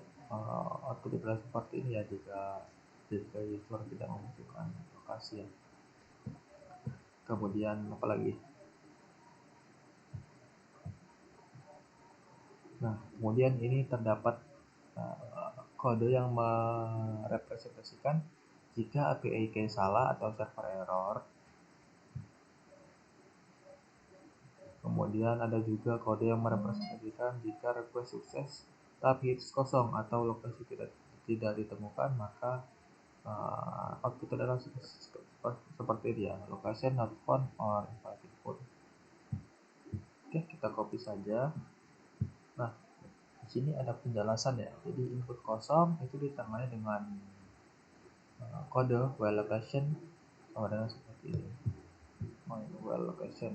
output adalah seperti ini ya jika user tidak memasukkan lokasi ya. Kemudian apalagi? Nah, kemudian ini terdapat kode yang merepresentasikan jika API key salah atau server error. Kemudian ada juga kode yang merepresentasikan jika request sukses tapi hits kosong atau lokasi tidak ditemukan, maka output adalah seperti dia, location not found or invalid input. Oke, kita copy saja. Nah, di sini ada penjelasan ya. Jadi input kosong itu ditangani dengan kode while location sama dengan seperti ini. While location.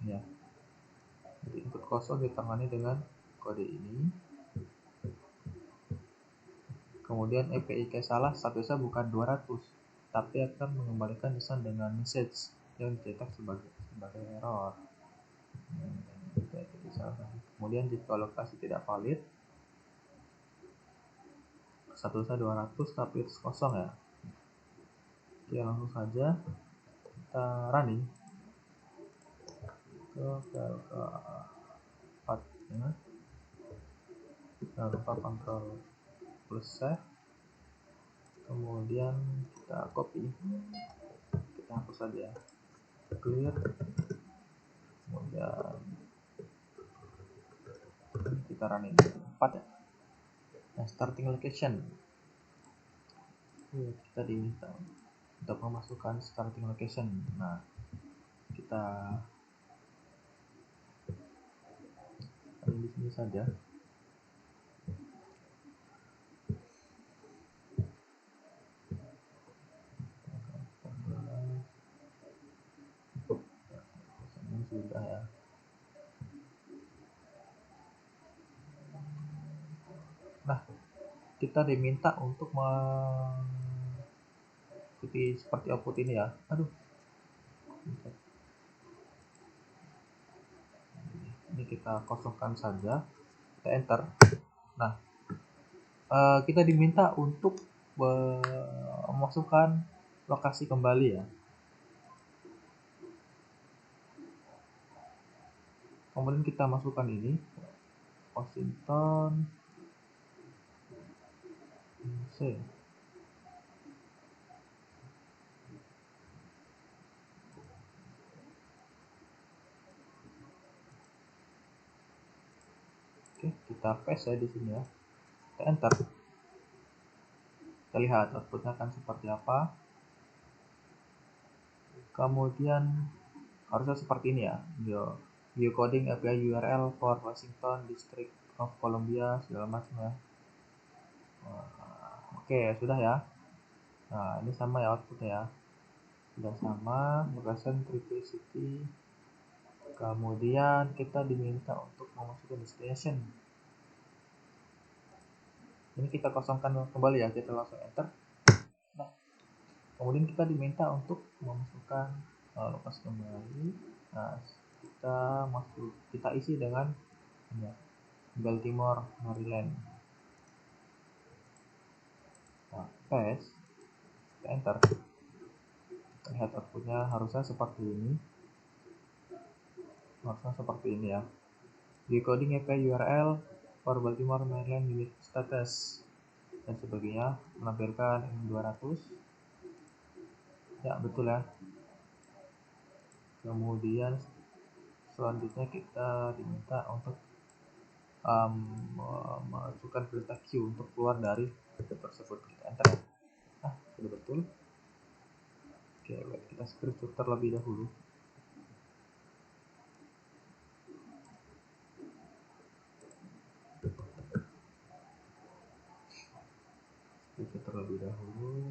Ya. Jadi input kosong ditangani dengan kode ini. Kemudian API key salah statusnya bukan 200, tapi akan mengembalikan pesan dengan message yang dicetak sebagai error. Kemudian jika lokasi tidak valid, statusnya 200 tapi itu kosong ya. Oke, langsung saja kita running ke partnya. Jangan lupa Ctrl plus save, kemudian kita copy, kita hapus saja, clear, kemudian kita running 4 ya. Nah, starting location kita diminta untuk memasukkan starting location. Nah, kita di sini saja. Sudah ya. Nah, kita diminta untuk mengikuti seperti output ini ya. Aduh. Ini kita kosongkan saja. Kita enter. Nah, kita diminta untuk memasukkan lokasi kembali ya. Kemudian kita masukkan ini Washington C. Oke, kita paste ya di sini ya. Kita enter. Kita lihat outputnya akan seperti apa. Kemudian harusnya seperti ini ya. Geocoding API URL for Washington District of Columbia segala macam ya. Oke, sudah ya. Nah, ini sama ya outputnya ya. Sudah sama, location triplicity. Kemudian kita diminta untuk memasukkan destination. Ini kita kosongkan kembali ya, kita langsung enter. Nah, kemudian kita diminta untuk memasukkan lokasi kembali. Nah, kita isi dengan Baltimore, Maryland. Nah, paste, enter. Lihat outputnya harusnya seperti ini. Ya. Decoding API URL for Baltimore, Maryland unit status dan sebagainya, menampilkan M200. Ya, betul ya. Kemudian selanjutnya kita diminta untuk masukkan perintah Q untuk keluar dari titik tersebut. Kita enter. Nah, sudah betul. Oke, kita screenshot terlebih dahulu. Screenshot terlebih dahulu.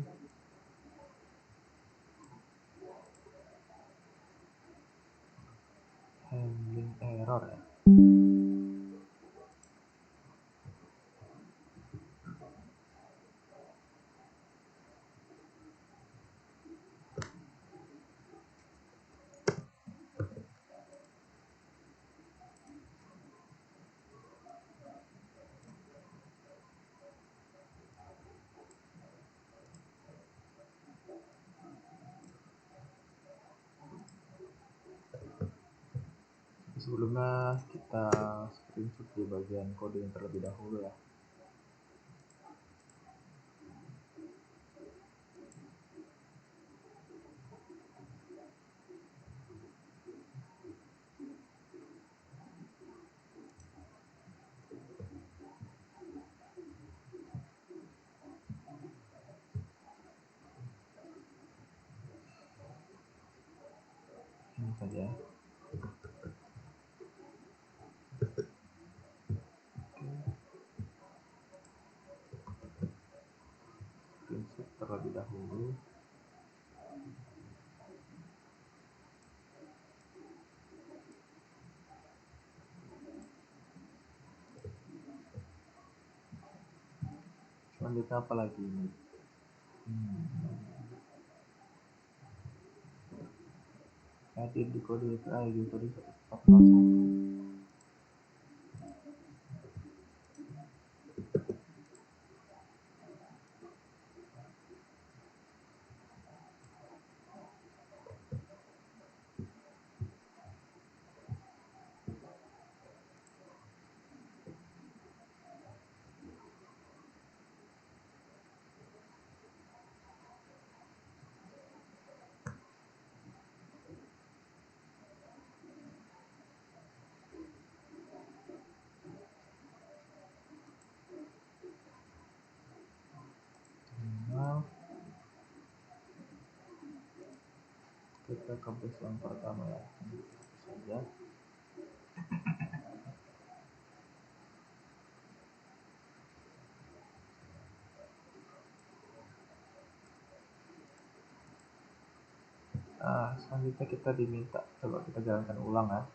Handling error ya. Sebelumnya kita screenshot di bagian kode yang terlebih dahulu ya. Ini saja. Screenshot terlebih dahulu. Selanjutnya apa lagi ini? Edit di kode API di kode 1401. Nah, kita ke base yang pertama ya. Ini saja. Selanjutnya kita diminta, coba kita jalankan ulang ya.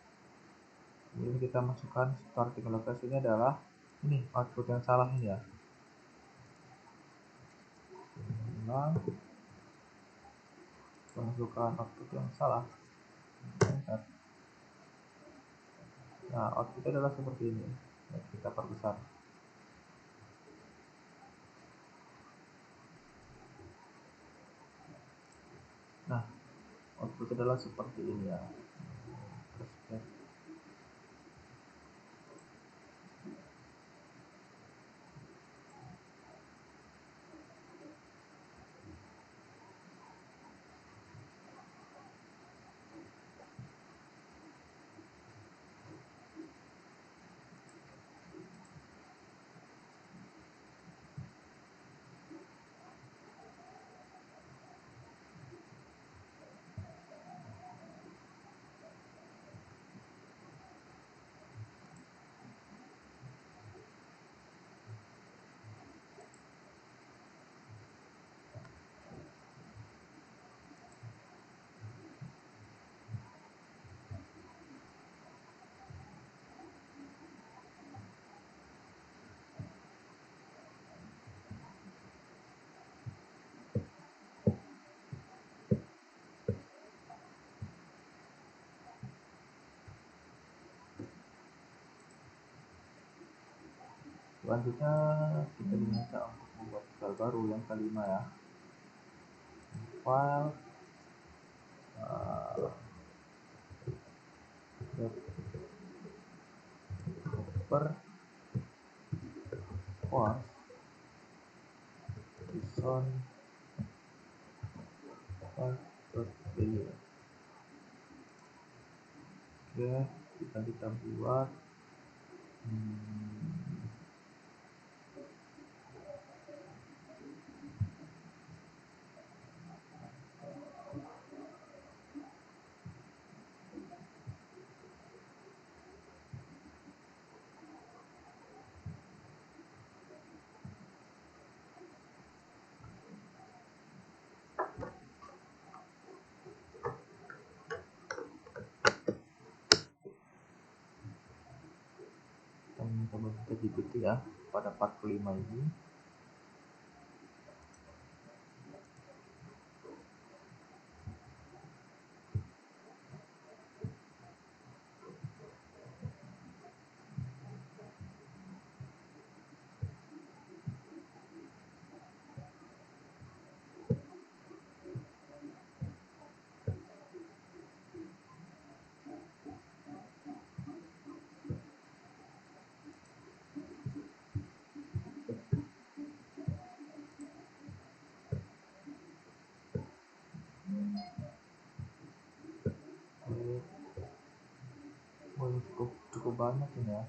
Ini kita masukkan starting location ini adalah ini output yang salah ini ya. Ulang, kita masukkan output yang salah. Nah, outputnya adalah seperti ini. Kita perbesar. Nah, output adalah seperti ini ya. Selanjutnya kita diminta untuk membuat file baru yang kelima ya. File developer course JSON.py. Oke, kita buat ya pada part kelima ini. Cukup banyak ini ya.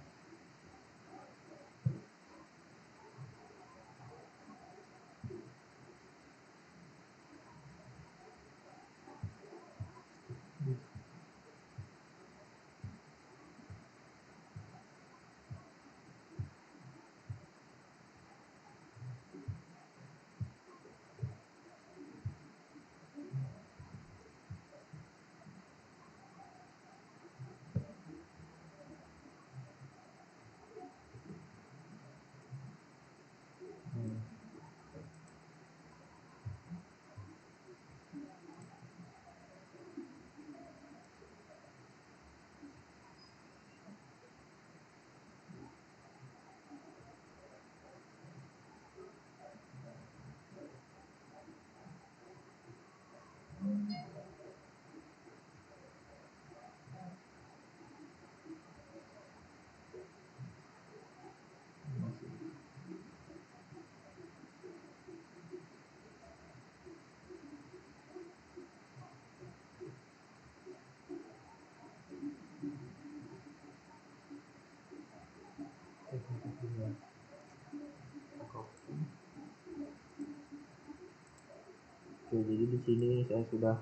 Oke, jadi di sini saya sudah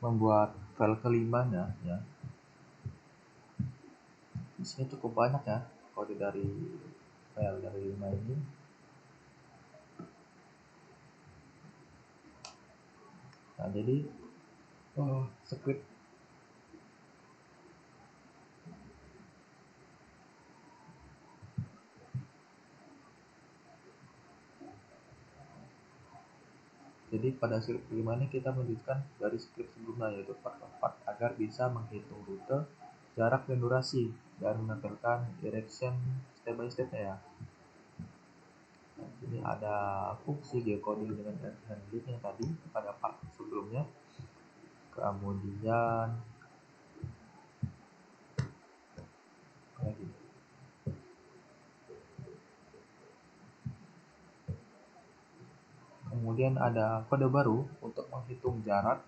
membuat file kelimanya ya. Di sini cukup banyak ya kode dari file dari 5 ini. Nah, jadi script Jadi pada script kelima ini kita melanjutkan dari script sebelumnya, yaitu part agar bisa menghitung rute, jarak dan durasi dan menampilkan direction step by step ya. Nah, ini ada fungsi geocoding dengan error handling yang tadi pada part sebelumnya. Kemudian lagi. Kemudian ada kode baru untuk menghitung jarak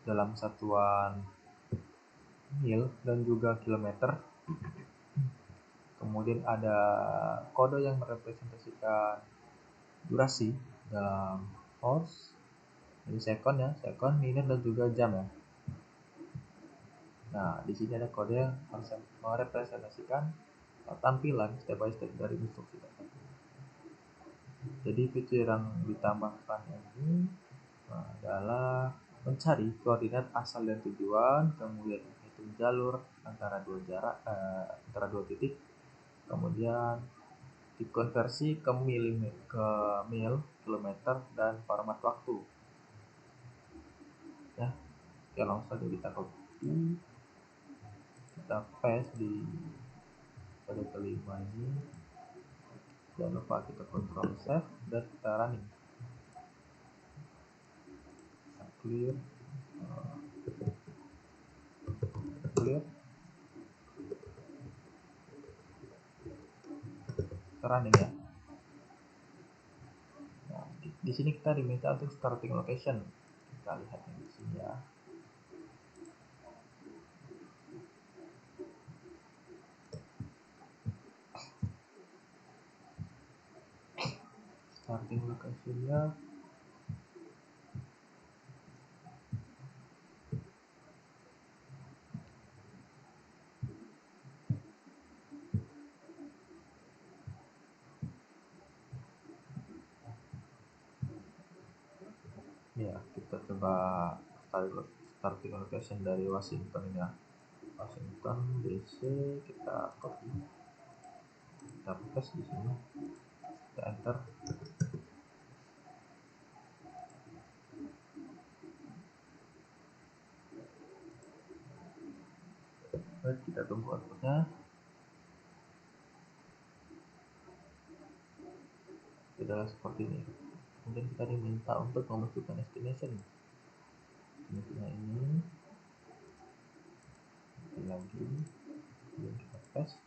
dalam satuan mil dan juga kilometer. Kemudian ada kode yang merepresentasikan durasi dalam hours, jadi second ya, second, minute dan juga jam ya. Nah, di sini ada kode yang merepresentasikan tampilan step by step dari instruksi tersebut. Jadi fitur yang ditambahkan ini adalah mencari koordinat asal dan tujuan, kemudian menghitung jalur antara dua titik, kemudian dikonversi ke mil, kilometer, dan format waktu. Ya, oke, langsung saja kita copy, kita paste di kode kelima ini. Jangan lupa kita control save dan kita running. Kita clear, kita running ya. Nah, di sini kita diminta untuk starting location. Kita lihat di sini ya. Starting location-nya ya, kita coba starting location dari Washington ya. Washington DC, kita copy. kita paste di sini, kita enter. Baik, kita tunggu outputnya. Adalah seperti ini. Kemudian kita diminta untuk memasukkan estimation. Ini lagi, kemudian kita paste.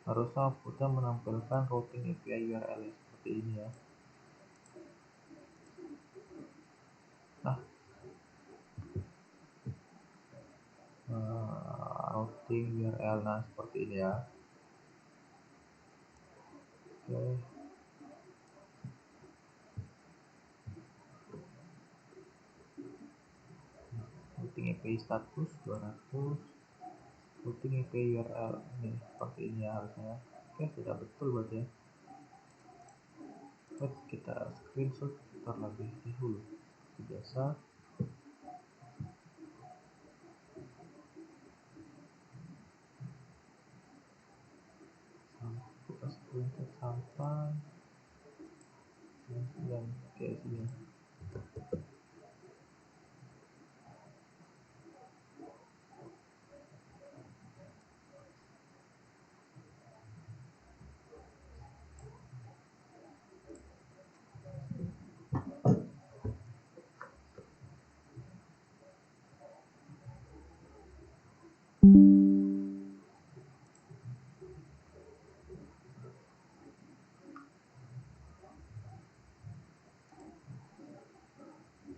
Harusnya outputnya menampilkan routing API URL seperti ini ya. Nah, routing URL, nah seperti ini ya. Oke. Routing API status 200, routing API URL ini seperti ini ya harusnya. Oke, sudah betul berarti ya. Oke, kita screenshot terlebih dahulu. Biasa kita screenshot sampai dan kayak sini.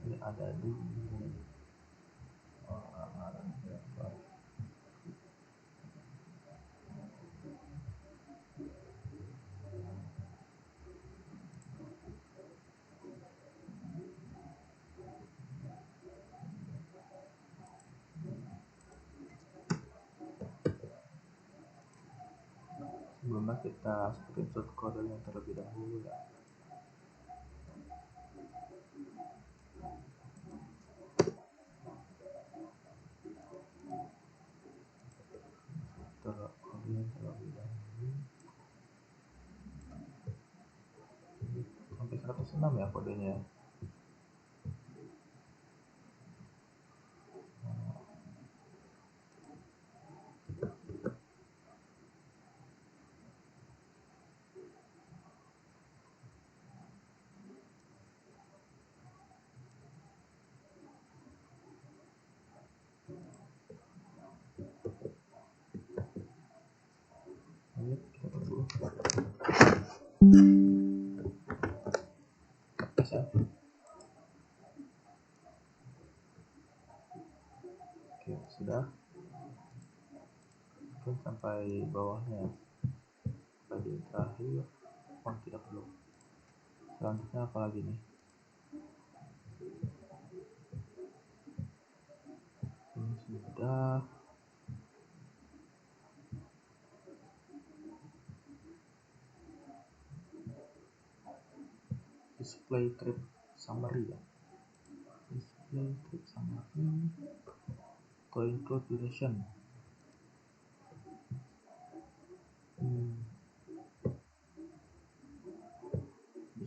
Ini ada di sebelumnya kita screenshot kodenya terlebih dahulu ya. Kodenya terlebih dahulu sampai 106 ya kodenya. Ayo kita tunggu. Bisa. Oke, sudah. Mungkin sampai bawahnya. Bagian terakhir, tidak perlu. Selanjutnya apa lagi nih? Ini sudah. Display trip summary ya. Display trip summary to include duration.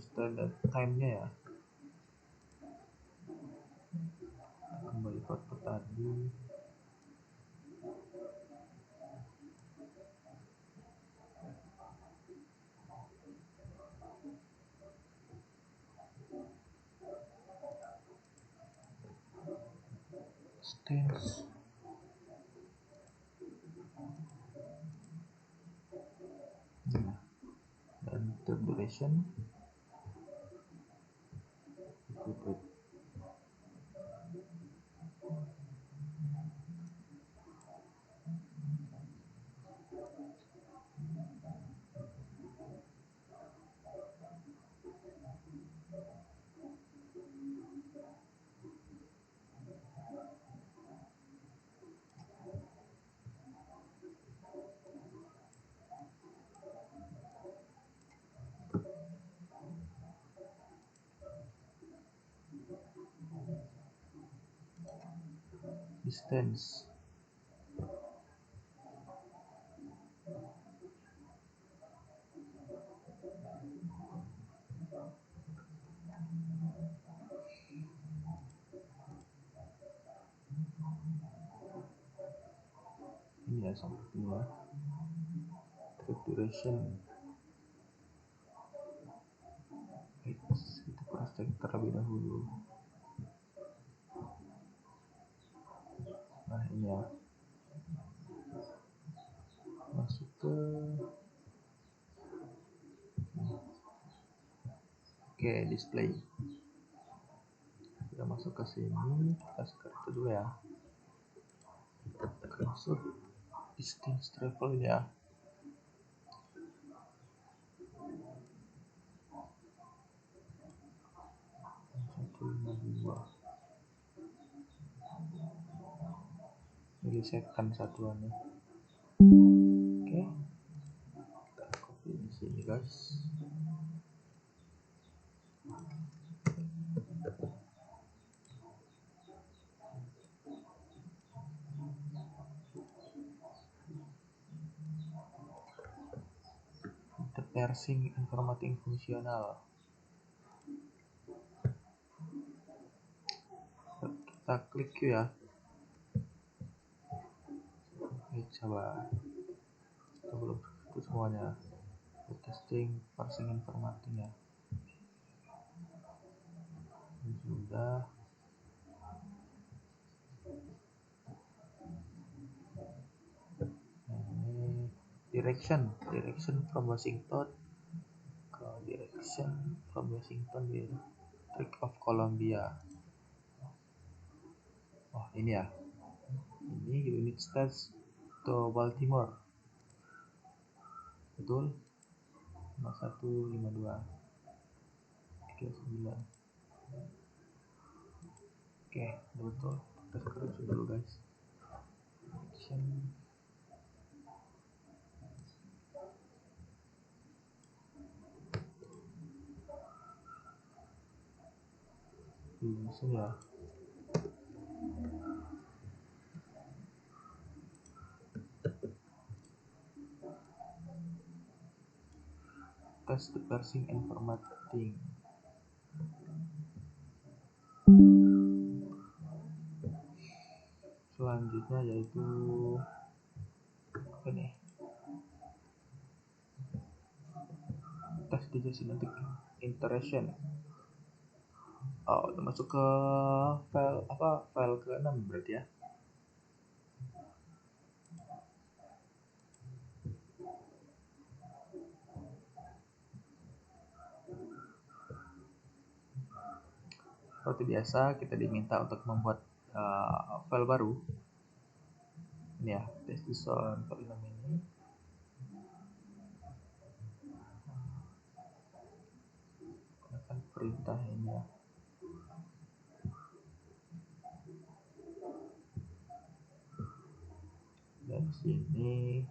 Standard time-nya ya. Kembali ke output tadi. Stance. Nah, dan trip duration. distance. Ini ya sepertinya. Trip duration. Kita cross check terlebih dahulu. Nah ini ya, masuk ke display. Sudah masuk ke sini, kita screenshot dulu ya. Screenshot distance travel ya. 152 milisecond satuannya. Oke, kita copy di sini guys. The parsing informating fungsional. Kita klik ya. Coba kita belum itu semuanya. Testing parsing informating ya. Sudah. Ini direction from Washington ke direction from Washington di District of Columbia. Oh ini ya, ini unit stats to Baltimore, betul. 5152 39. Oke, betul. Kita screenshot dulu guys. Sini ya. Test the parsing and formatting. Selanjutnya yaitu apa nih? Test the genetic interaction. Oh, udah masuk ke file ke-6 berarti ya. Seperti biasa kita diminta untuk membuat file baru. Ini ya, test.json file ini. Gunakan perintah ini ya. Dan sini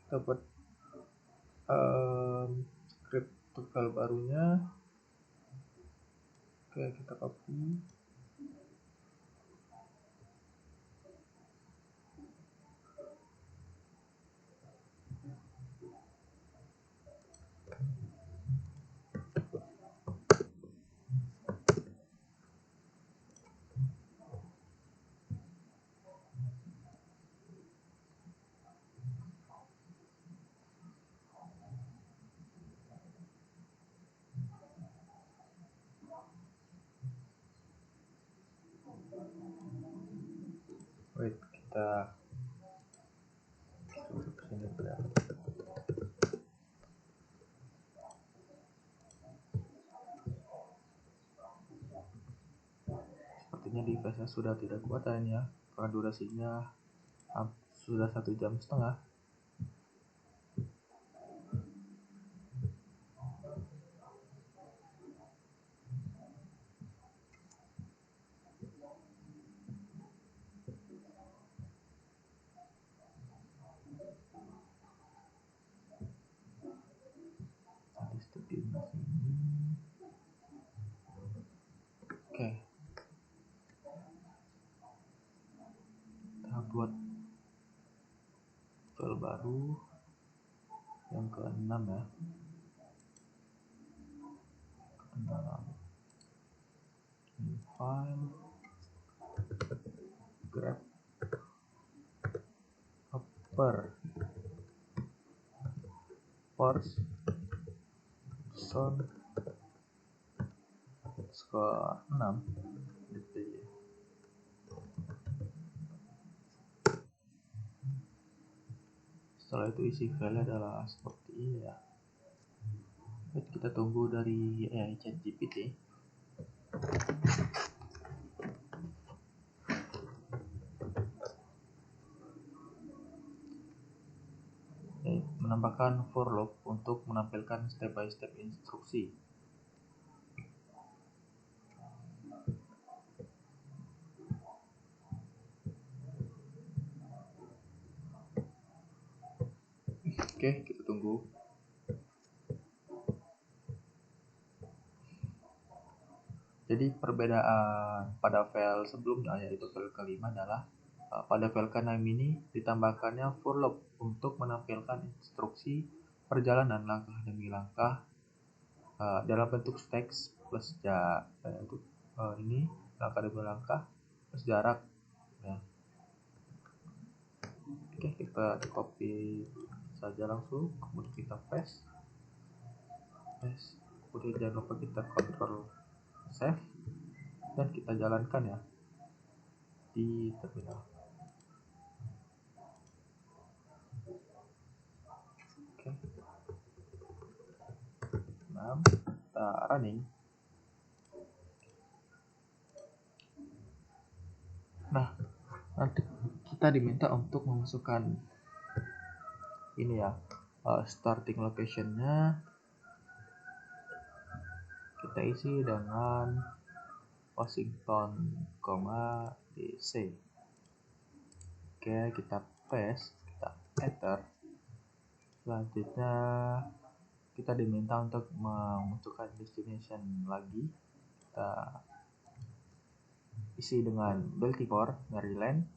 kita buat script untuk file barunya. Oke, kita copy. Wait, kita sini berapa? Sepertinya device sudah tidak kuat ya, karena durasinya sudah 1,5 jam. buat file baru yang ke-6 ya. 6 new file, grab upper force sound skor 6 dpy. Setelah itu isi file adalah seperti ini ya. Kita tunggu dari AI ChatGPT. Menambahkan for loop untuk menampilkan step by step instruksi. Oke, kita tunggu. Jadi perbedaan pada file sebelumnya, yaitu file kelima, adalah pada file ke-6 ini ditambahkannya for loop untuk menampilkan instruksi perjalanan langkah demi langkah dalam bentuk teks plus ini langkah demi langkah plus jarak ya. Oke, kita copy saja langsung, kemudian kita paste, kemudian jangan lupa kita control save dan kita jalankan ya di terminal. Oke, 6 kita running. Nah, nanti kita diminta untuk memasukkan ini ya, starting location-nya kita isi dengan Washington, DC. Oke, kita paste, kita enter. Selanjutnya kita diminta untuk memasukkan destination lagi. Kita isi dengan Baltimore, Maryland.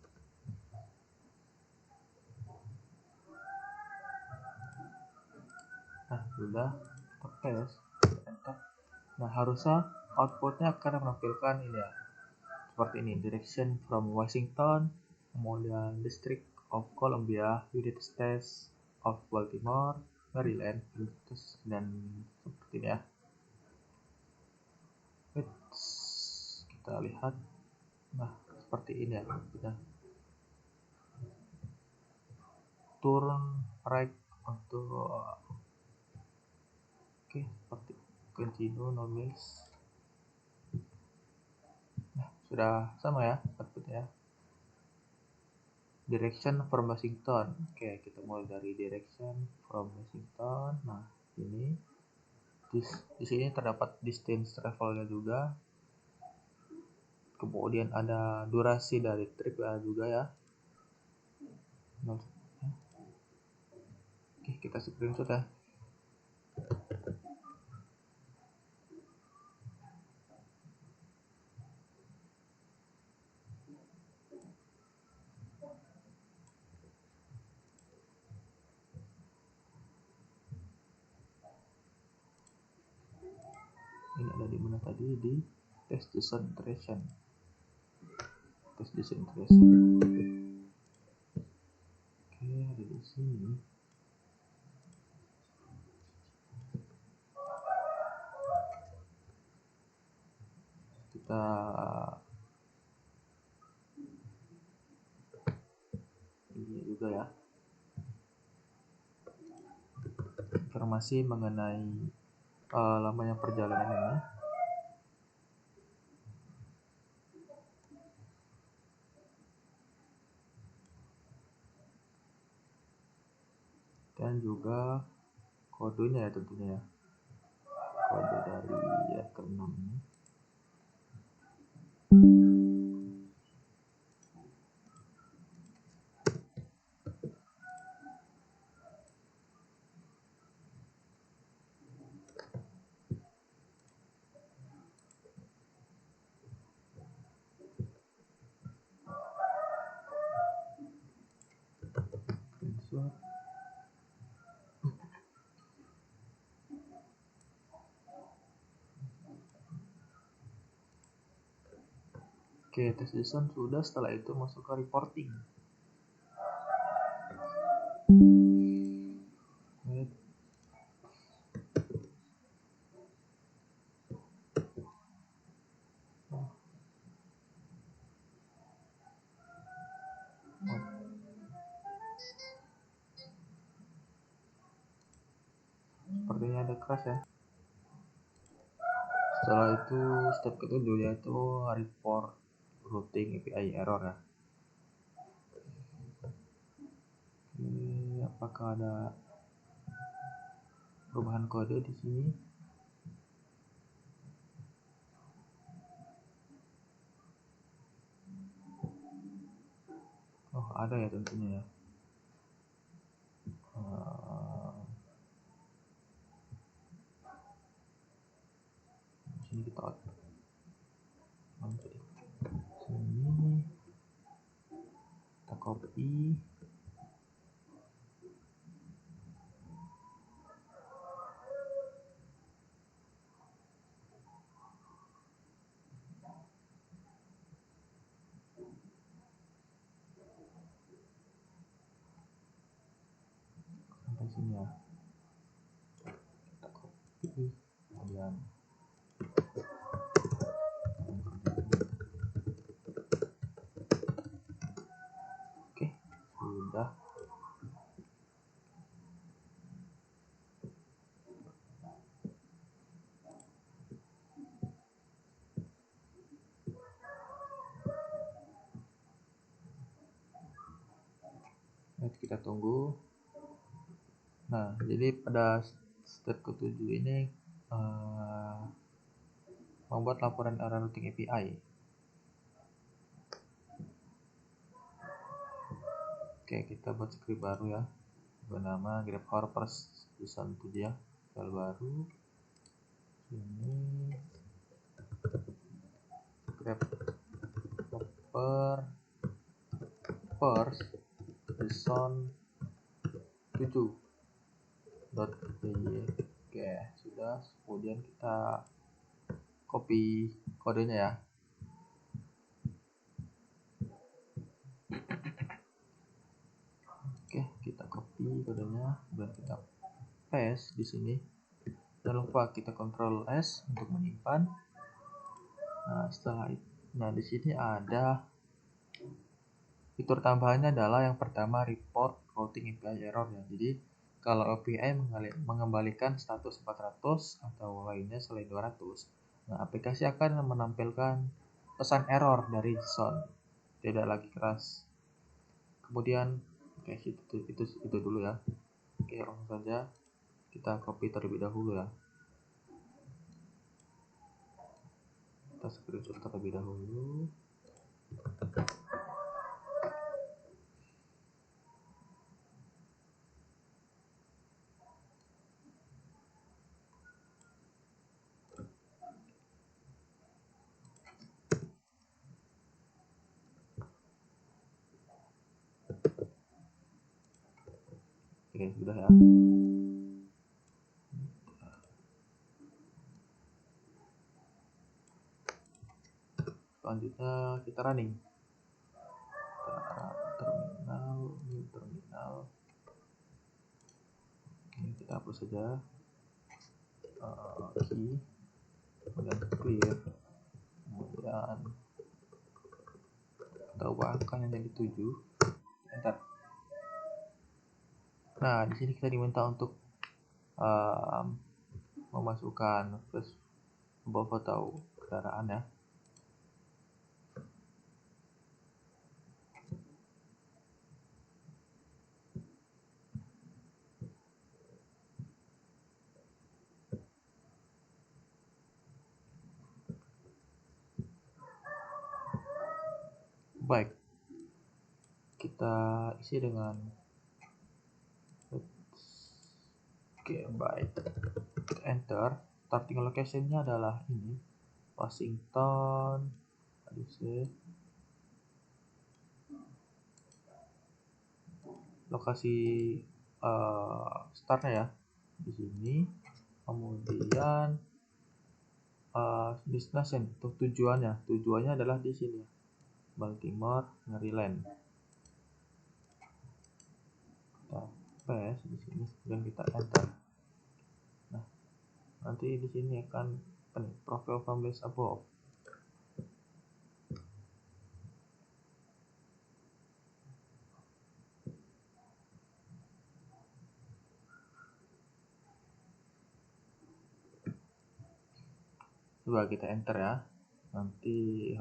Nah, sudah kita paste, enter. Nah, harusnya outputnya akan menampilkan ini ya, seperti ini, direction from Washington, kemudian District of Columbia, United States of Baltimore, Maryland, dan seperti ini ya. Kita lihat, nah seperti ini ya, kita turn right untuk oke, seperti continue noise. Nah, sudah sama ya outputnya. Direction from Washington. Oke, kita mulai dari direction from Washington. Nah, ini di sini terdapat distance travelnya juga. Kemudian ada durasi dari tripnya juga ya. Oke, kita screenshot ya. Ini ada di mana tadi, di test concentration. Oke, ada di sini. Kita ini juga ya, informasi mengenai lamanya perjalanan ini. Dan juga kodenya ya tentunya ya, kode dari ke-6 ini. Oke, tes JSON sudah. Setelah itu masuk ke reporting. Sepertinya ada crash ya. Setelah itu step ketujuh yaitu report routing API error ya. Oke, apakah ada perubahan kode di sini? Oh, ada ya tentunya ya. Sini kita sini kita copy. Sampai sini ya. Kita copy. Kemudian oke, sudah. Nanti kita tunggu. Nah, jadi pada step ketujuh ini membuat laporan error routing API. Oke, kita buat script baru ya, bernama grabhopper JSON 7 ya, file baru. Ini grabhopper JSON 7.py. Oke, sudah. Kemudian kita copy kodenya ya. Oke, kita copy kodenya, kemudian kita paste di sini. Jangan lupa kita Ctrl S untuk menyimpan. Nah, setelah itu, di sini ada fitur tambahannya adalah yang pertama report routing API error ya. Jadi kalau API mengembalikan status 400 atau lainnya selain 200, nah aplikasi akan menampilkan pesan error dari JSON, tidak lagi keras. Kemudian oke, itu dulu ya. Oke, langsung saja kita copy terlebih dahulu ya. Kita screenshot terlebih dahulu. Oke, sudah ya. Selanjutnya kita running. New terminal. Ini kita hapus saja. Key, kemudian clear, kemudian kita ubahkan yang jadi 7. Enter. Nah, di sini kita diminta untuk memasukkan sebuah foto kendaraan ya. Baik, kita isi dengan baik, enter. Starting location-nya adalah ini, Washington DC. Lokasi startnya ya di sini. Kemudian destination, tujuannya adalah di sini. Baltimore, Maryland. Kita paste di sini dan kita enter. Nah, nanti di sini akan profile from list above. Coba kita enter ya. Nanti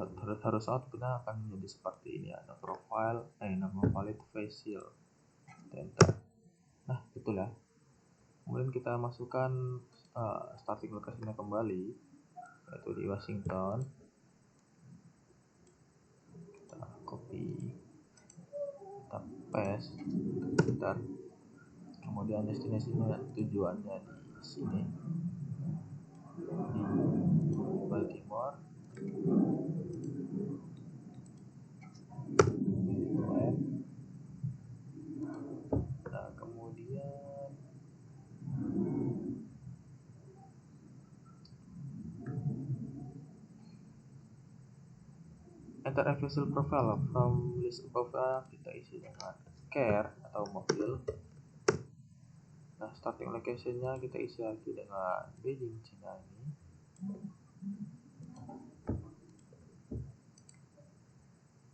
harus outputnya akan menjadi seperti ini, ada profile, nama valid facial. Kita enter. Nah, betul ya. Kemudian kita masukkan starting location-nya kembali, yaitu di Washington. Kita copy, kita paste, enter. Kemudian destinasinya, tujuannya di sini, di Baltimore. Nah, kemudian enter a facial profile from list above, kita isi dengan care atau mobil. Nah, starting location-nya kita isi lagi dengan Beijing, Cina ini.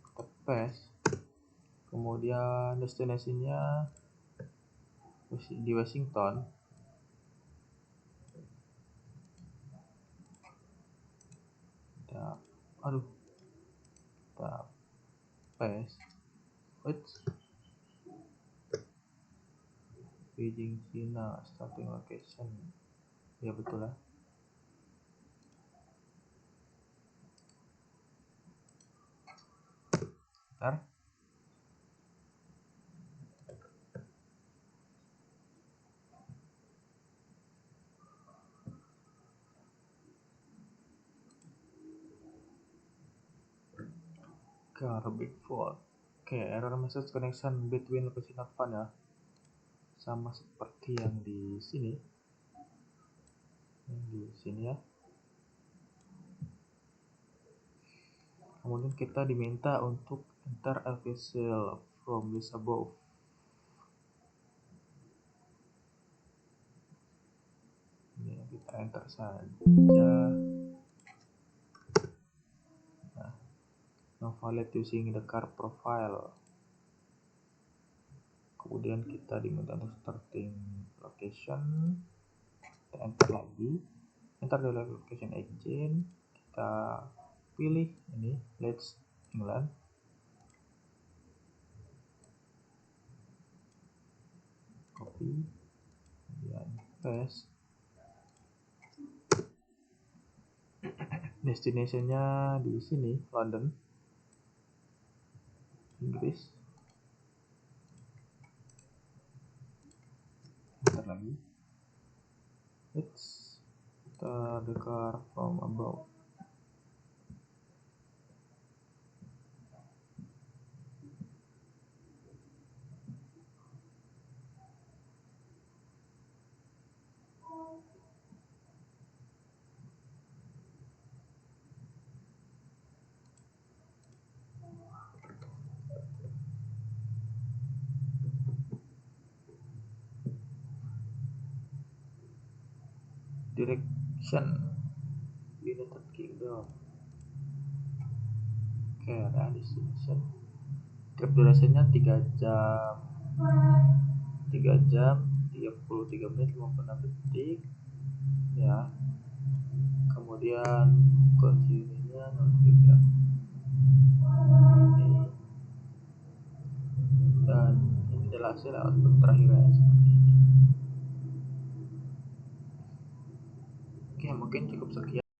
Kita paste. Kemudian destinasinya di Washington. Kita paste. Beijing, Cina, starting location. Ya, betul ya. Ntar. Garbage fault. Oke, error message connection between location not found ya. Sama seperti yang di sini. Ya. Kemudian kita diminta untuk enter a facial from list above. Ini kita enter saja. Nah, no valid using the car profile. Kemudian kita diminta untuk starting location. Kita enter lagi. Enter the location agent. Kita pilih ini Leeds, England. Copy. Kemudian paste. Destination-nya di sini, London, Inggris. Enter lagi. It's the car from above. Direction United Kingdom. Oke, ada destination. Trip durasinya 3 jam 33 menit 56 detik ya. Kemudian continue-nya ya. Ini dan ini adalah hasil output terakhirnya seperti ini. Oke, mungkin cukup sekian.